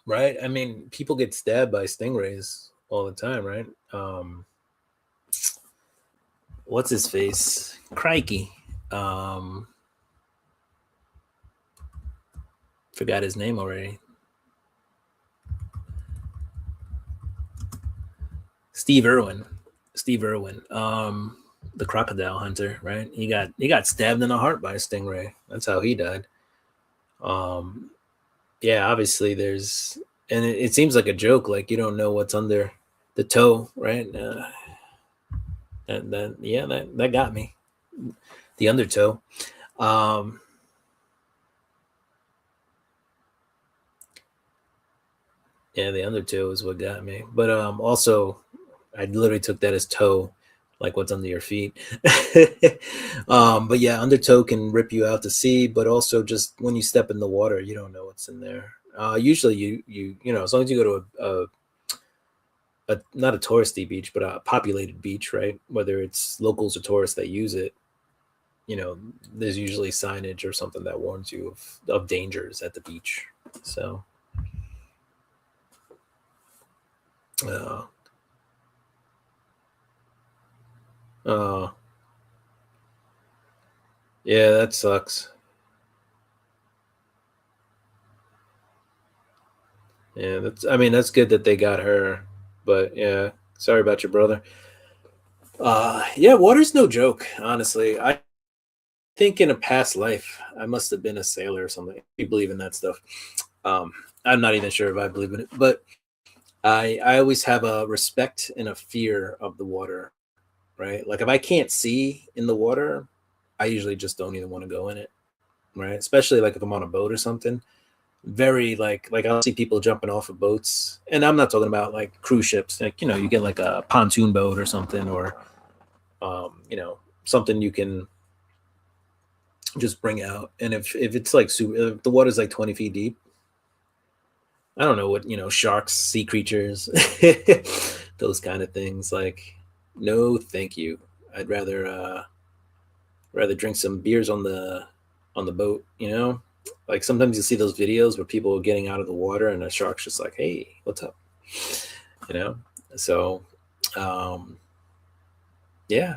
right? I mean, people get stabbed by stingrays all the time, right? What's his face? Crikey. Forgot his name already. Steve Irwin. The crocodile hunter, right? He got stabbed in the heart by a stingray. That's how he died. Yeah, obviously there's, and it seems like a joke, like you don't know what's under the toe, right? That got me. The undertow. Yeah, the undertow is what got me. But also, I literally took that as toe, like what's under your feet. But yeah, undertow can rip you out to sea, but also just when you step in the water, you don't know what's in there. Usually, you know, as long as you go to a not a touristy beach, but a populated beach, right? Whether it's locals or tourists that use it, you know, there's usually signage or something that warns you of dangers at the beach. So. Yeah, that sucks. Yeah, that's good that they got her, but yeah, sorry about your brother. Yeah, water's no joke, honestly. I think in a past life I must have been a sailor or something. You believe in that stuff. I'm not even sure if I believe in it, but I always have a respect and a fear of the water, right? Like if I can't see in the water, I usually just don't even want to go in it, right? Especially like if I'm on a boat or something. Very like I'll see people jumping off of boats, and I'm not talking about like cruise ships. Like, you know, you get like a pontoon boat or something, or you know, something you can just bring out. And if it's like if the water's like 20 feet deep, I don't know what, you know, sharks, sea creatures, those kind of things. Like, no, thank you. I'd rather drink some beers on the boat, you know. Like sometimes you see those videos where people are getting out of the water and a shark's just like, hey, what's up, you know. So yeah,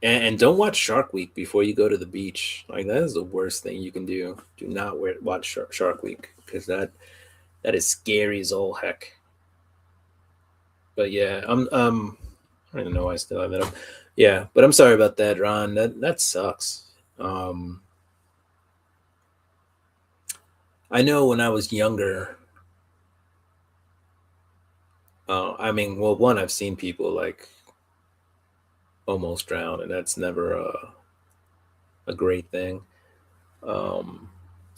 and don't watch Shark Week before you go to the beach. Like that is the worst thing you can do. Do not watch Shark Week, because that is scary as all heck. But yeah, I don't even know why I still have that up. Yeah, but I'm sorry about that, Ron. That sucks. I know when I was younger, I mean, well, one, I've seen people like almost drown, and that's never a great thing.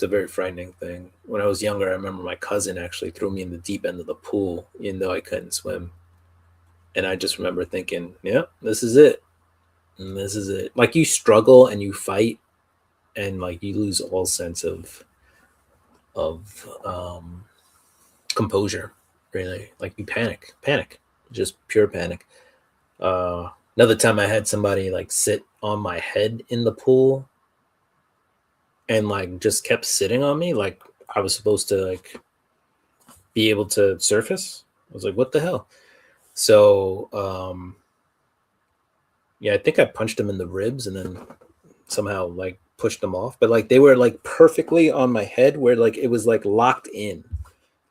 It's a very frightening thing. When I was younger, I remember my cousin actually threw me in the deep end of the pool, even though I couldn't swim. And I just remember thinking, "Yeah, this is it. And this is it." Like you struggle and you fight, and like you lose all sense of composure. Really, like you panic, just pure panic. Another time, I had somebody like sit on my head in the pool and like just kept sitting on me, like I was supposed to like be able to surface. I was like, what the hell? So yeah, I think I punched him in the ribs and then somehow like pushed them off. But like they were like perfectly on my head where like it was like locked in.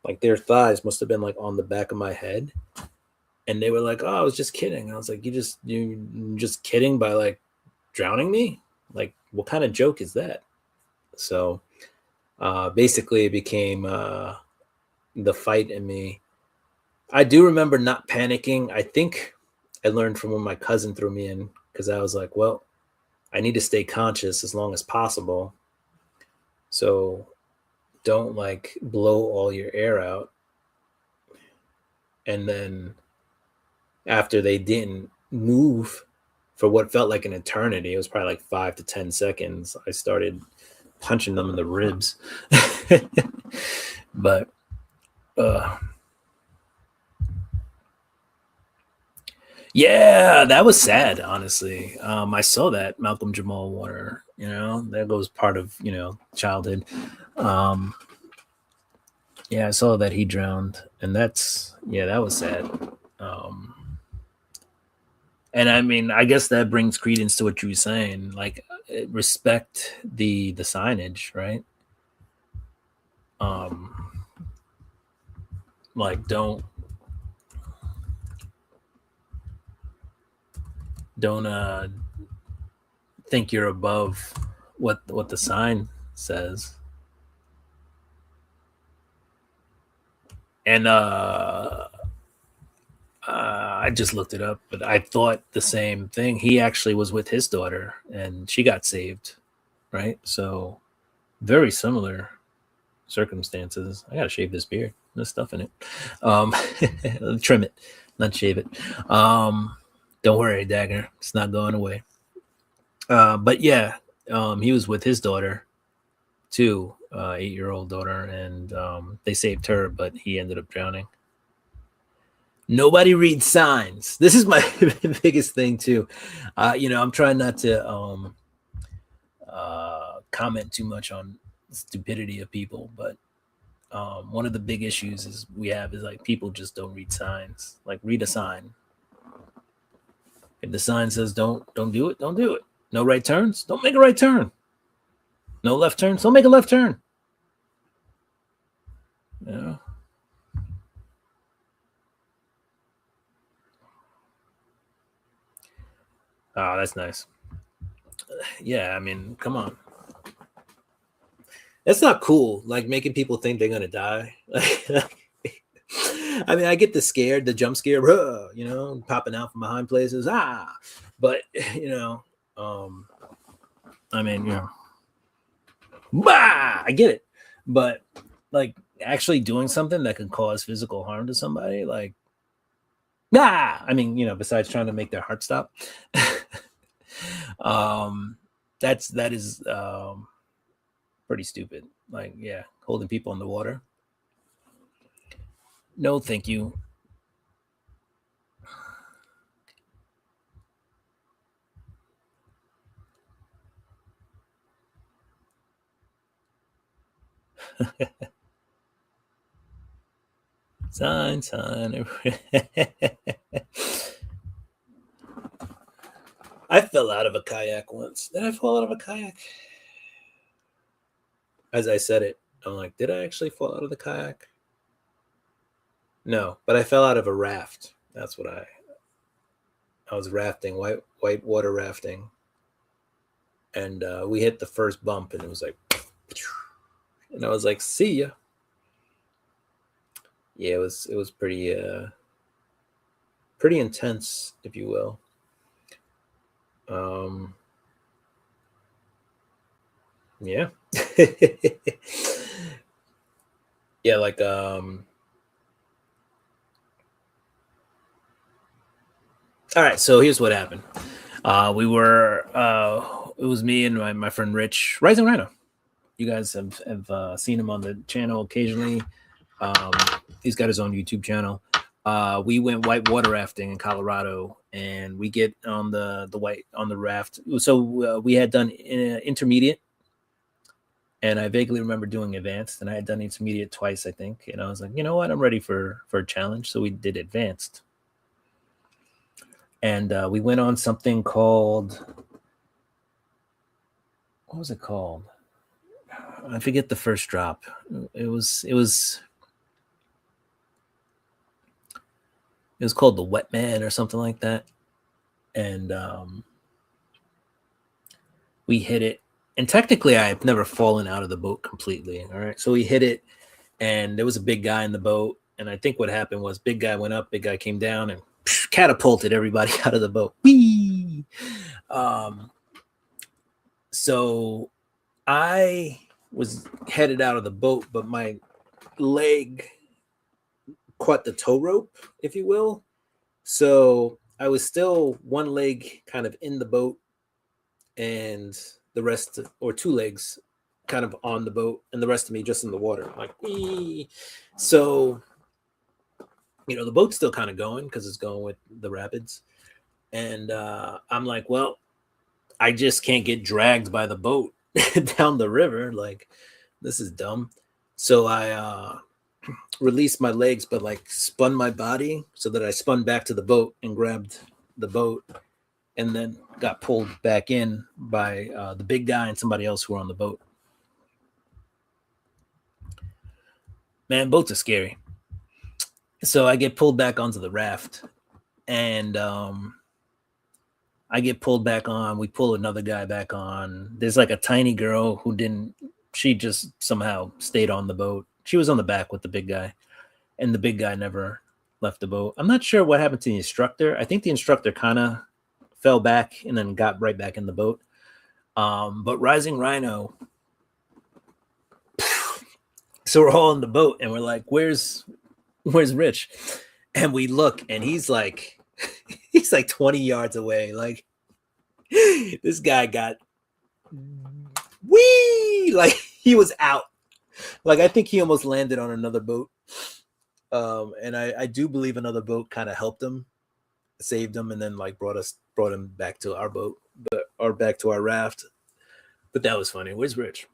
Like their thighs must have been like on the back of my head. And they were like, "Oh, I was just kidding." And I was like, you just kidding by like drowning me? Like, what kind of joke is that? So basically it became the fight in me. I do remember not panicking. I think I learned from when my cousin threw me in because I was like, well, I need to stay conscious as long as possible. So don't like blow all your air out. And then after they didn't move for what felt like an eternity, it was probably like 5 to 10 seconds, I started punching them in the ribs. But yeah, that was sad, honestly. I saw that Malcolm Jamal Warner, that goes part of, childhood. Um, yeah, I saw that he drowned, and that was sad. Um, and I mean, I guess that brings credence to what you were saying, like respect the signage, right? Um, like don't think you're above what the sign says. And I just looked it up, but I thought the same thing. He actually was with his daughter, and she got saved, right? So very similar circumstances. I gotta shave this beard. There's stuff in it. Um, trim it, not shave it. Don't worry, Dagger. It's not going away. But yeah, he was with his daughter too, 8-year-old daughter, and they saved her, but he ended up drowning. Nobody reads signs. This is my biggest thing too. I'm trying not to comment too much on stupidity of people, but one of the big issues is like people just don't read signs. Like read a sign. If the sign says don't do it, don't do it. No right turns, don't make a right turn. No left turns, don't make a left turn. Yeah. Oh, that's nice. Yeah, I mean, come on. That's not cool. Like making people think they're gonna die. I mean, I get the jump scare, popping out from behind places. But I mean, I get it. But like actually doing something that can cause physical harm to somebody, like, I mean, besides trying to make their heart stop, that is pretty stupid. Like, yeah, holding people in the water. No, thank you. Sign. I fell out of a kayak once. Did I fall out of a kayak? As I said it, I'm like, did I actually fall out of the kayak? No, but I fell out of a raft. That's what I was rafting, white water rafting, and we hit the first bump, and it was like, and I was like, see ya. Yeah, it was pretty intense, if you will. Um, Yeah. Yeah, like all right, so here's what happened. It was me and my friend Rich, Rising Rhino. You guys have seen him on the channel occasionally. Um, he's got his own YouTube channel. We went whitewater rafting in Colorado, and we get on the raft. So we had done intermediate, and I vaguely remember doing advanced, and I had done intermediate twice, I think. And I was like, you know what, I'm ready for a challenge. So we did advanced, and we went on something called, what was it called? I forget the first drop. It was called the Wet Man or something like that. And we hit it. And technically, I've never fallen out of the boat completely. All right. So we hit it, and there was a big guy in the boat. And I think what happened was big guy went up, big guy came down, and catapulted everybody out of the boat. Whee! So I was headed out of the boat, but my leg caught the tow rope, if you will. So I was still one leg kind of in the boat, and the rest, or two legs kind of on the boat, and the rest of me just in the water, like, ee. So, the boat's still kind of going because it's going with the rapids. And I'm like, well, I just can't get dragged by the boat down the river. Like, this is dumb. So I released my legs, but like spun my body so that I spun back to the boat and grabbed the boat, and then got pulled back in by the big guy and somebody else who were on the boat. Man, boats are scary. So I get pulled back onto the raft, and I get pulled back on. We pull another guy back on. There's like a tiny girl who didn't, she just somehow stayed on the boat. She was on the back with the big guy, and the big guy never left the boat. I'm not sure what happened to the instructor. I think the instructor kind of fell back and then got right back in the boat. But Rising Rhino, so we're all in the boat, and we're like, where's Rich? And we look, and he's like 20 yards away. Like, this guy got like he was out. Like, I think he almost landed on another boat. And I do believe another boat kind of helped him, saved him, and then like brought him back to our boat, or back to our raft. But that was funny. Where's Rich?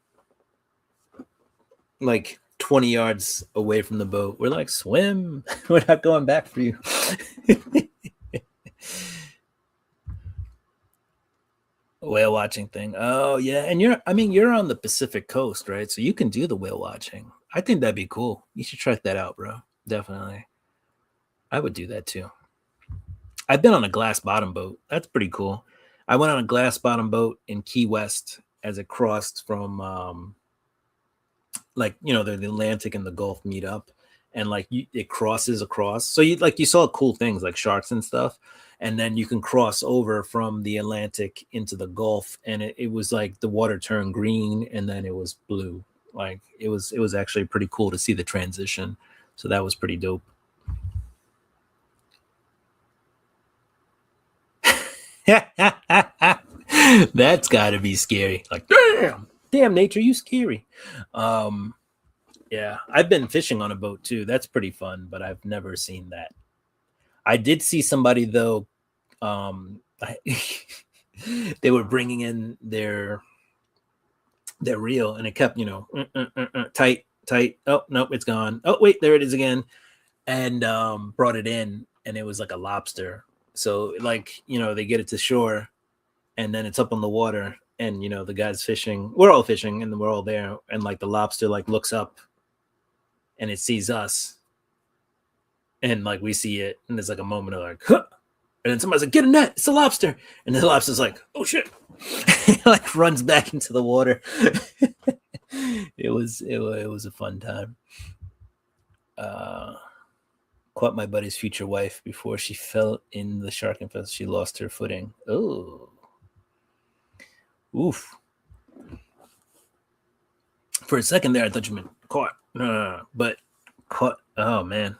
Like 20 yards away from the boat. We're like, swim. We're not going back for you. Whale watching thing. Oh yeah, and you're on the Pacific coast, right? So you can do the whale watching. I think that'd be cool. You should check that out, bro. Definitely. I would do that too. I've been on a glass bottom boat. That's pretty cool. I went on a glass bottom boat in Key West as it crossed from the Atlantic and the Gulf meet up, and like it crosses across. So you saw cool things like sharks and stuff, and then you can cross over from the Atlantic into the Gulf, and it was like the water turned green and then it was blue. Like it was actually pretty cool to see the transition. So that was pretty dope. That's got to be scary. Like, damn, nature, you scary. Yeah, I've been fishing on a boat too. That's pretty fun, but I've never seen that. I did see somebody though. They were bringing in their reel, and it kept, tight. Oh no, it's gone. Oh wait, there it is again, and brought it in, and it was like a lobster. So like they get it to shore, and then it's up on the water, and the guy's fishing. We're all fishing, and we're all there, and like the lobster like looks up, and it sees us, and like we see it, and there's like a moment of like, huh! And then somebody's like, get a net, it's a lobster, and the lobster's like, oh shit. Like runs back into the water. It was a fun time. Caught my buddy's future wife before she fell in the shark infest. She lost her footing. Oh, oof. For a second there, I thought you meant caught. But caught. Oh man,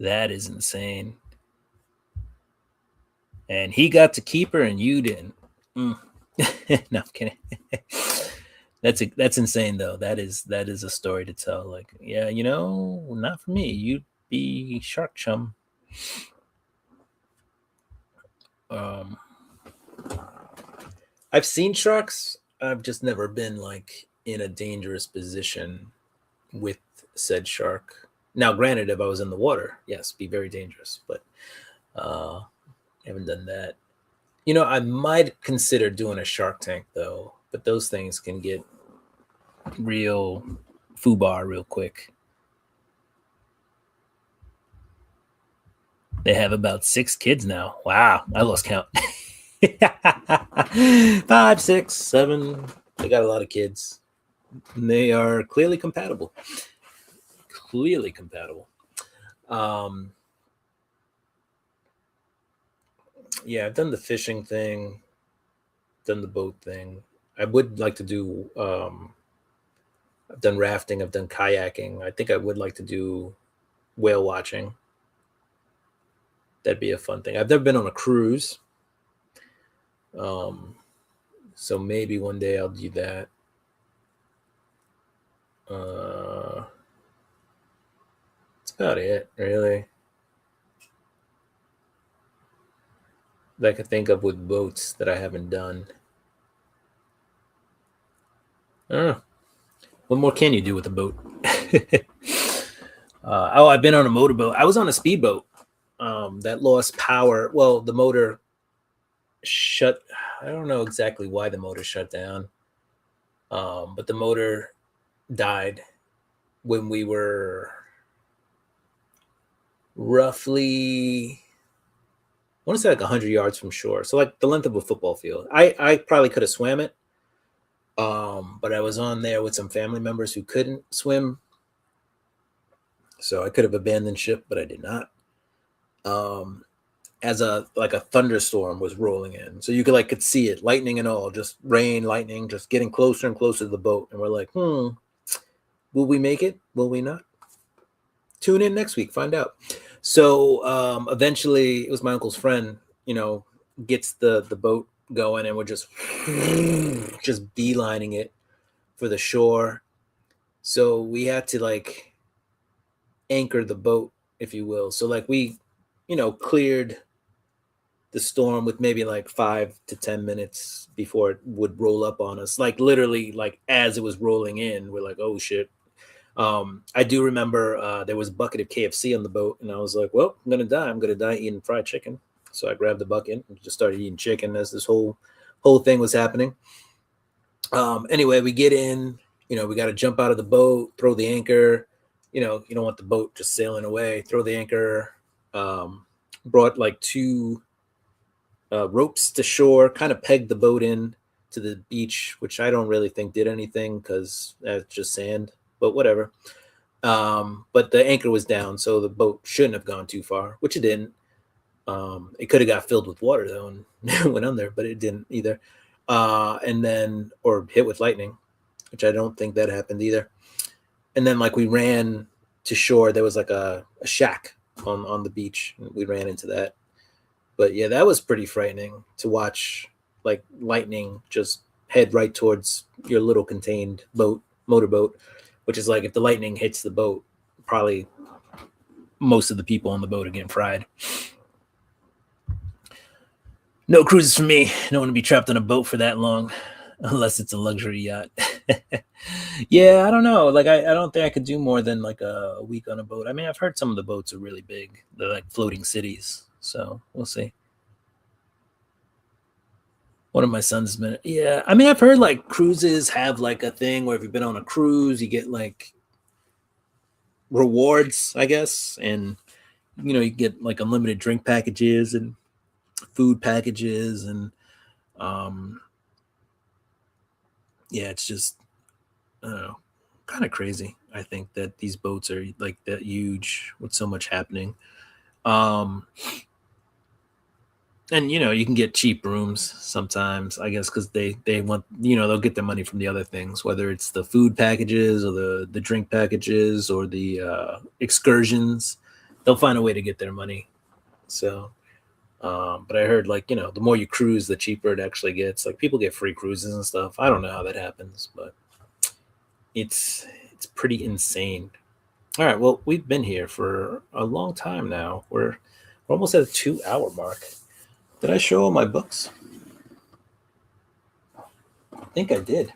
that is insane. And he got to keep her, and you didn't. No, I'm kidding. That's insane though. That is a story to tell. Like, yeah, not for me. You'd be shark chum. I've seen sharks. I've just never been like in a dangerous position with said shark. Now, granted, if I was in the water, yes, be very dangerous. But I haven't done that. I might consider doing a Shark Tank though, but those things can get real foobar real quick. They have about 6 kids now. Wow, I lost count. 5, 6, 7. They got a lot of kids. And they are clearly compatible. Yeah, I've done the fishing thing, done the boat thing. I would like to do. I've done rafting. I've done kayaking. I think I would like to do whale watching. That'd be a fun thing. I've never been on a cruise. So maybe one day I'll do that. That's about it, really. That I could think of with boats that I haven't done. I don't know. What more can you do with a boat? I've been on a motorboat. I was on a speedboat that lost power. Well, the motor shut. I don't know exactly why the motor shut down, but the motor died when we were roughly, I want to say like 100 yards from shore. So like the length of a football field. I probably could have swam it. But I was on there with some family members who couldn't swim. So I could have abandoned ship, but I did not. As a thunderstorm was rolling in. So you could see it, lightning and all, just rain, lightning, just getting closer and closer to the boat. And we're like, will we make it? Will we not? Tune in next week, find out. So eventually it was my uncle's friend, gets the boat going, and we're just beelining it for the shore. So we had to anchor the boat, if you will. So we, cleared the storm with maybe 5 to 10 minutes before it would roll up on us. Literally, as it was rolling in, we're like, oh shit. I do remember there was a bucket of KFC on the boat, and I was like, well, I'm gonna die eating fried chicken. So I grabbed the bucket and just started eating chicken as this whole thing was happening. Anyway, we get in, we got to jump out of the boat, throw the anchor. You don't want the boat just sailing away. Throw the anchor. Brought 2 ropes to shore, kind of pegged the boat in to the beach, which I don't really think did anything because that's just sand, but whatever. But the anchor was down, so the boat shouldn't have gone too far, which it didn't. It could have got filled with water though and went under, but it didn't either. And then, or hit with lightning, which I don't think that happened either. And then we ran to shore. There was a shack on the beach, and we ran into that. But yeah, that was pretty frightening to watch lightning just head right towards your little contained motorboat, which is if the lightning hits the boat, probably most of the people on the boat are getting fried. No cruises for me. Don't want to be trapped on a boat for that long, unless it's a luxury yacht. Yeah, I don't know. I don't think I could do more than a week on a boat. I mean, I've heard some of the boats are really big. They're floating cities. So we'll see. One of my sons has been. Yeah, I mean, I've heard cruises have a thing where if you've been on a cruise, you get rewards, I guess, and you get unlimited drink packages and food packages, and yeah, it's just, I don't know, kind of crazy. I think that these boats are that huge with so much happening. And you can get cheap rooms sometimes, I guess, because they want they'll get their money from the other things, whether it's the food packages or the drink packages or the excursions. They'll find a way to get their money. So, but I heard the more you cruise, the cheaper it actually gets. Like people get free cruises and stuff. I don't know how that happens, but it's pretty insane. All right, well, we've been here for a long time now. We're almost at a 2 hour mark. Did I show all my books? I think I did.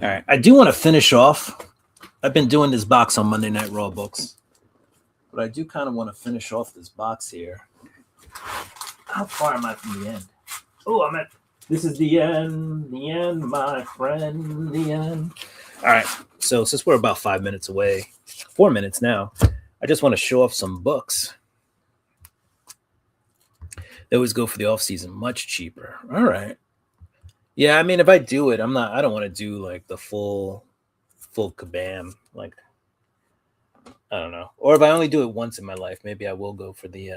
All right. I do want to finish off. I've been doing this box on Monday Night Raw books, but I do kind of want to finish off this box here. How far am I from the end? Oh, I'm at. This is the end, my friend, the end. All right. So since we're about 5 minutes away, 4 minutes now, I just want to show off some books. They always go for the off season, much cheaper. All right. Yeah, I mean, if I do it, I don't want to do like the full kabam. Like, I don't know. Or if I only do it once in my life, maybe I will go for the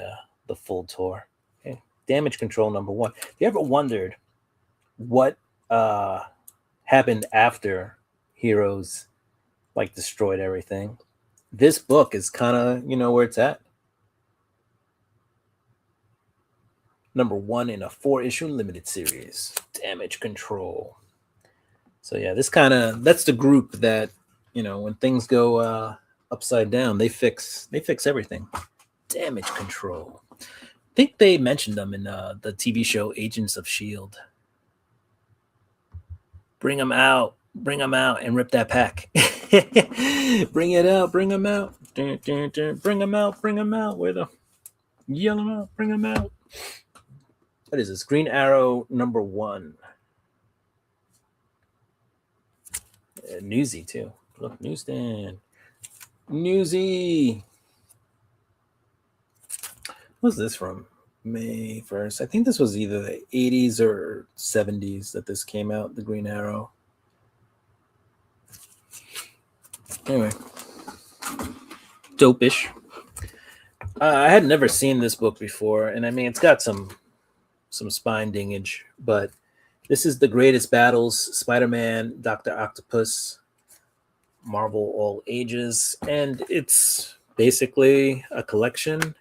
full tour. Okay. Damage Control #1. Have you ever wondered what happened after Heroes destroyed everything? This book is kind of, where it's at. #1 in a 4-issue limited series, Damage Control. So yeah, that's the group that, when things go upside down, they fix everything. Damage Control. I think they mentioned them in the TV show Agents of S.H.I.E.L.D. Bring them out, and rip that pack. Bring it out, bring them out. Bring them out. Where the yell them out, bring them out. What is this? Green Arrow #1. Newsy too. Look, newsstand. Newsy. What's this from? May 1st. I think this was either the 80s or 70s that this came out, the Green Arrow. Anyway. Dope-ish. I had never seen this book before, and I mean, it's got some spine dingage, but this is The Greatest Battles, Spider-Man, Dr. Octopus, Marvel All Ages, and it's basically a collection,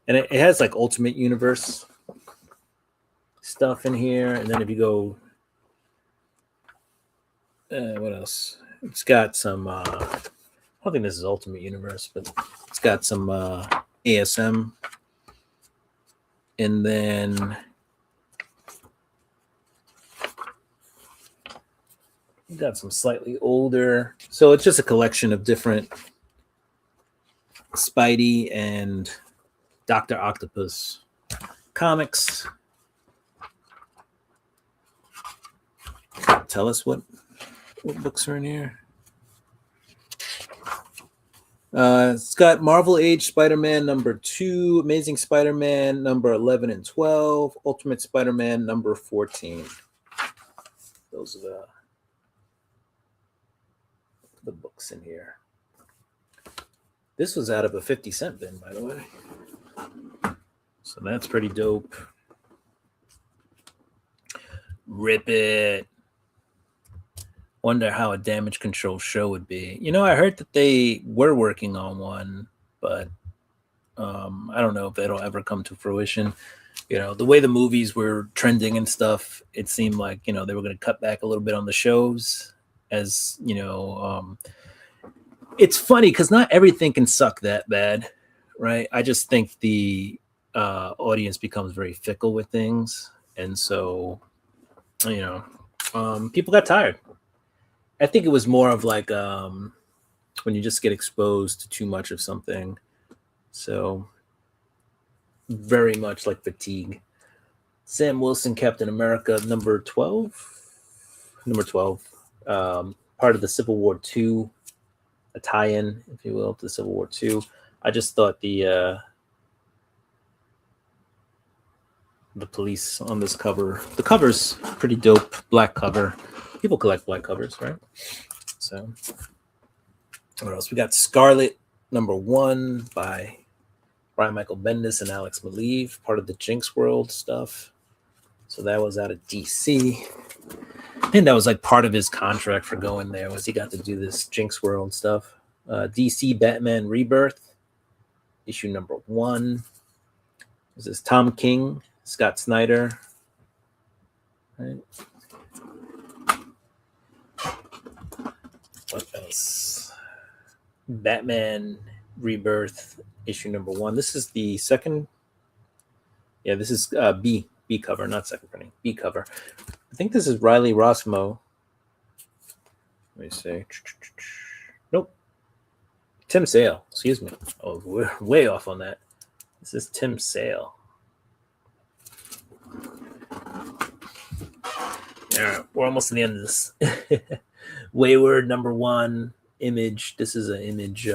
and it has Ultimate Universe stuff in here, and then if you go, what else? It's got some, I don't think this is Ultimate Universe, but it's got some ASM, and then got some slightly older. So it's just a collection of different Spidey and Dr. Octopus comics. Tell us what books are in here. It's got Marvel Age Spider-Man #2, Amazing Spider-Man #11 and 12, Ultimate Spider-Man #14. Those are the books in here. This was out of a 50-cent bin, by the way. So that's pretty dope. Rip it. Wonder how a Damage Control show would be. I heard that they were working on one, but I don't know if that'll ever come to fruition. The way the movies were trending and stuff, it seemed like, they were going to cut back a little bit on the shows. As it's funny because not everything can suck that bad, right? I just think the audience becomes very fickle with things, and so people got tired. I think it was more of when you just get exposed to too much of something, so very much like fatigue. Sam Wilson, Captain America #12. Part of the Civil War II, a tie-in, if you will, to the Civil War II. I just thought the police on this cover, the cover's pretty dope. Black cover. People collect black covers, right? So, what else? We got Scarlet #1 by Brian Michael Bendis and Alex Maleev, part of the Jinx World stuff. So that was out of DC. I think that was like part of his contract for going there, was he got to do this Jinx World stuff. DC Batman Rebirth, issue number 1. This is Tom King, Scott Snyder. Right. What else? Batman Rebirth, issue number 1. This is the second. Yeah, this is B cover, not second printing. B cover. I think this is Riley Rossmo. Let me see. Nope. Tim Sale. Excuse me. Oh, we're way off on that. This is Tim Sale. All right, we're almost at the end of this. Wayward number 1, Image. This is an Image.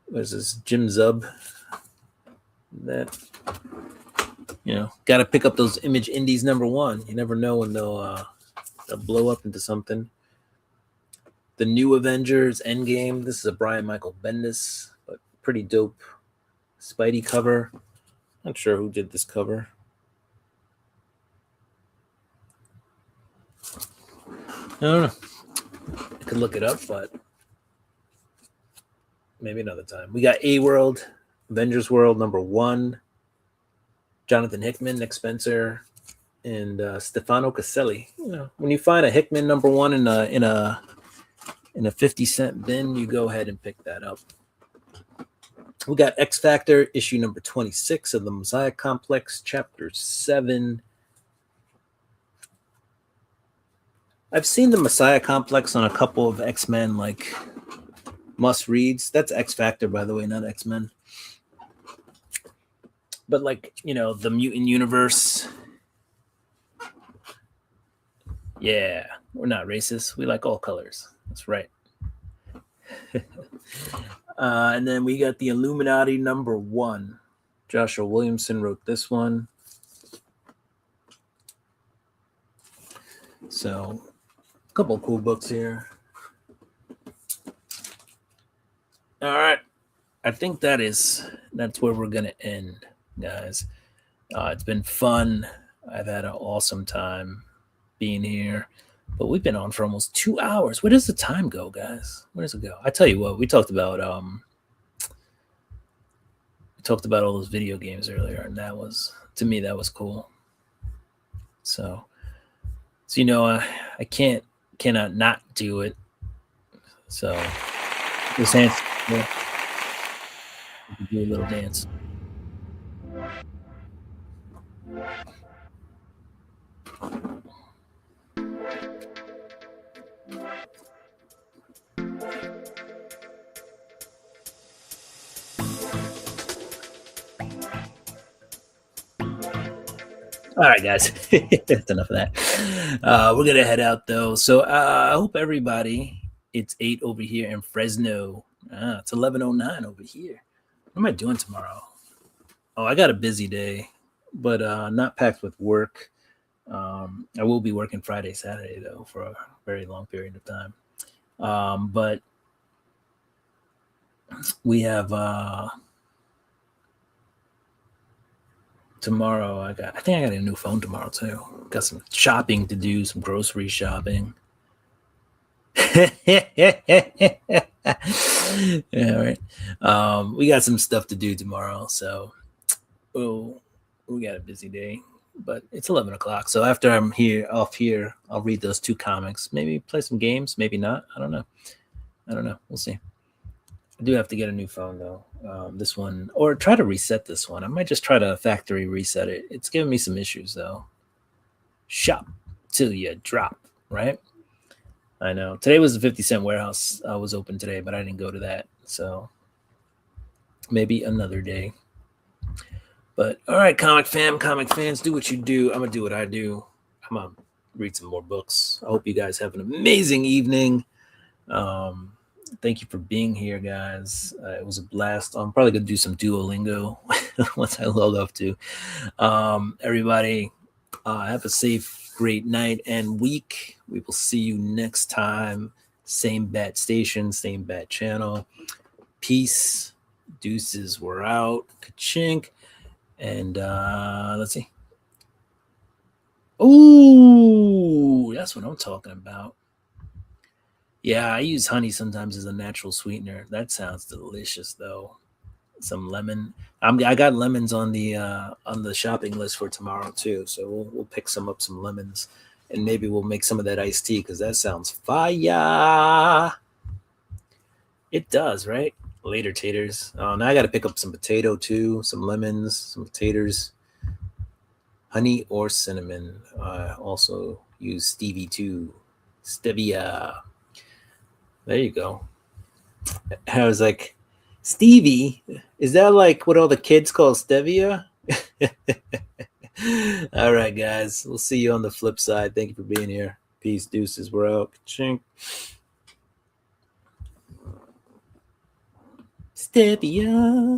What is this? Jim Zub. That, got to pick up those Image Indies number 1. You never know when they'll blow up into something. The New Avengers Endgame. This is a Brian Michael Bendis, but pretty dope Spidey cover. Not sure who did this cover. I don't know. I could look it up, but maybe another time. We got A-World, Avengers World number 1. Jonathan Hickman, Nick Spencer, and Stefano Caselli. When you find a Hickman number 1 in a 50-cent bin, you go ahead and pick that up. We got X Factor, issue number 26 of the Messiah Complex, chapter 7. I've seen the Messiah Complex on a couple of X-Men like must reads. That's X Factor, by the way, not X-Men. But like, the Mutant Universe. Yeah, we're not racist. We like all colors. That's right. And then we got the Illuminati number 1. Joshua Williamson wrote this one. So, a couple of cool books here. All right. I think that's where we're going to end, guys. It's been fun. I've had an awesome time being here. But we've been on for almost 2 hours. Where does the time go, guys? Where does it go? I tell you what, we talked about all those video games earlier, and that was, to me, that was cool. So I cannot not do it. So this hands, do a little dance. All right, guys. That's enough of that. We're going to head out, though. So I hope everybody, it's 8 over here in Fresno. It's 11:09 over here. What am I doing tomorrow? Oh, I got a busy day, but not packed with work. I will be working Friday, Saturday, though, for a very long period of time. But we have... tomorrow, I think I got a new phone tomorrow too. Got some shopping to do, some grocery shopping. Yeah, right. We got some stuff to do tomorrow, so we got a busy day. But it's 11 o'clock, so after I'm off here, I'll read those 2 comics. Maybe play some games, maybe not. I don't know. We'll see. I do have to get a new phone though. This one, or try to reset this one. I might just try to factory reset it. It's giving me some issues though. Shop till you drop, right? I know. Today was the 50-cent warehouse. I was open today, but I didn't go to that. So maybe another day. But all right, comic fans, do what you do. I'm going to do what I do. I'm going to read some more books. I hope you guys have an amazing evening. Thank you for being here, guys. It was a blast. I'm probably going to do some Duolingo once I log off too. Everybody, have a safe, great night and week. We will see you next time. Same bat station, same bat channel. Peace Deuces were out. Ka-chink. And let's see. Ooh, that's what I'm talking about. Yeah, I use honey sometimes as a natural sweetener. That sounds delicious, though. Some lemon. I got lemons on the shopping list for tomorrow too. So we'll pick some lemons, and maybe we'll make some of that iced tea because that sounds fire. It does, right? Later, taters. Oh, now I got to pick up some potato too, some lemons, some potatoes, honey or cinnamon. Also use Stevie too. Stevia. There you go. I was like, Stevie, is that like what all the kids call stevia? All right, guys. We'll see you on the flip side. Thank you for being here. Peace, deuces. We're out. Chink. Stevia.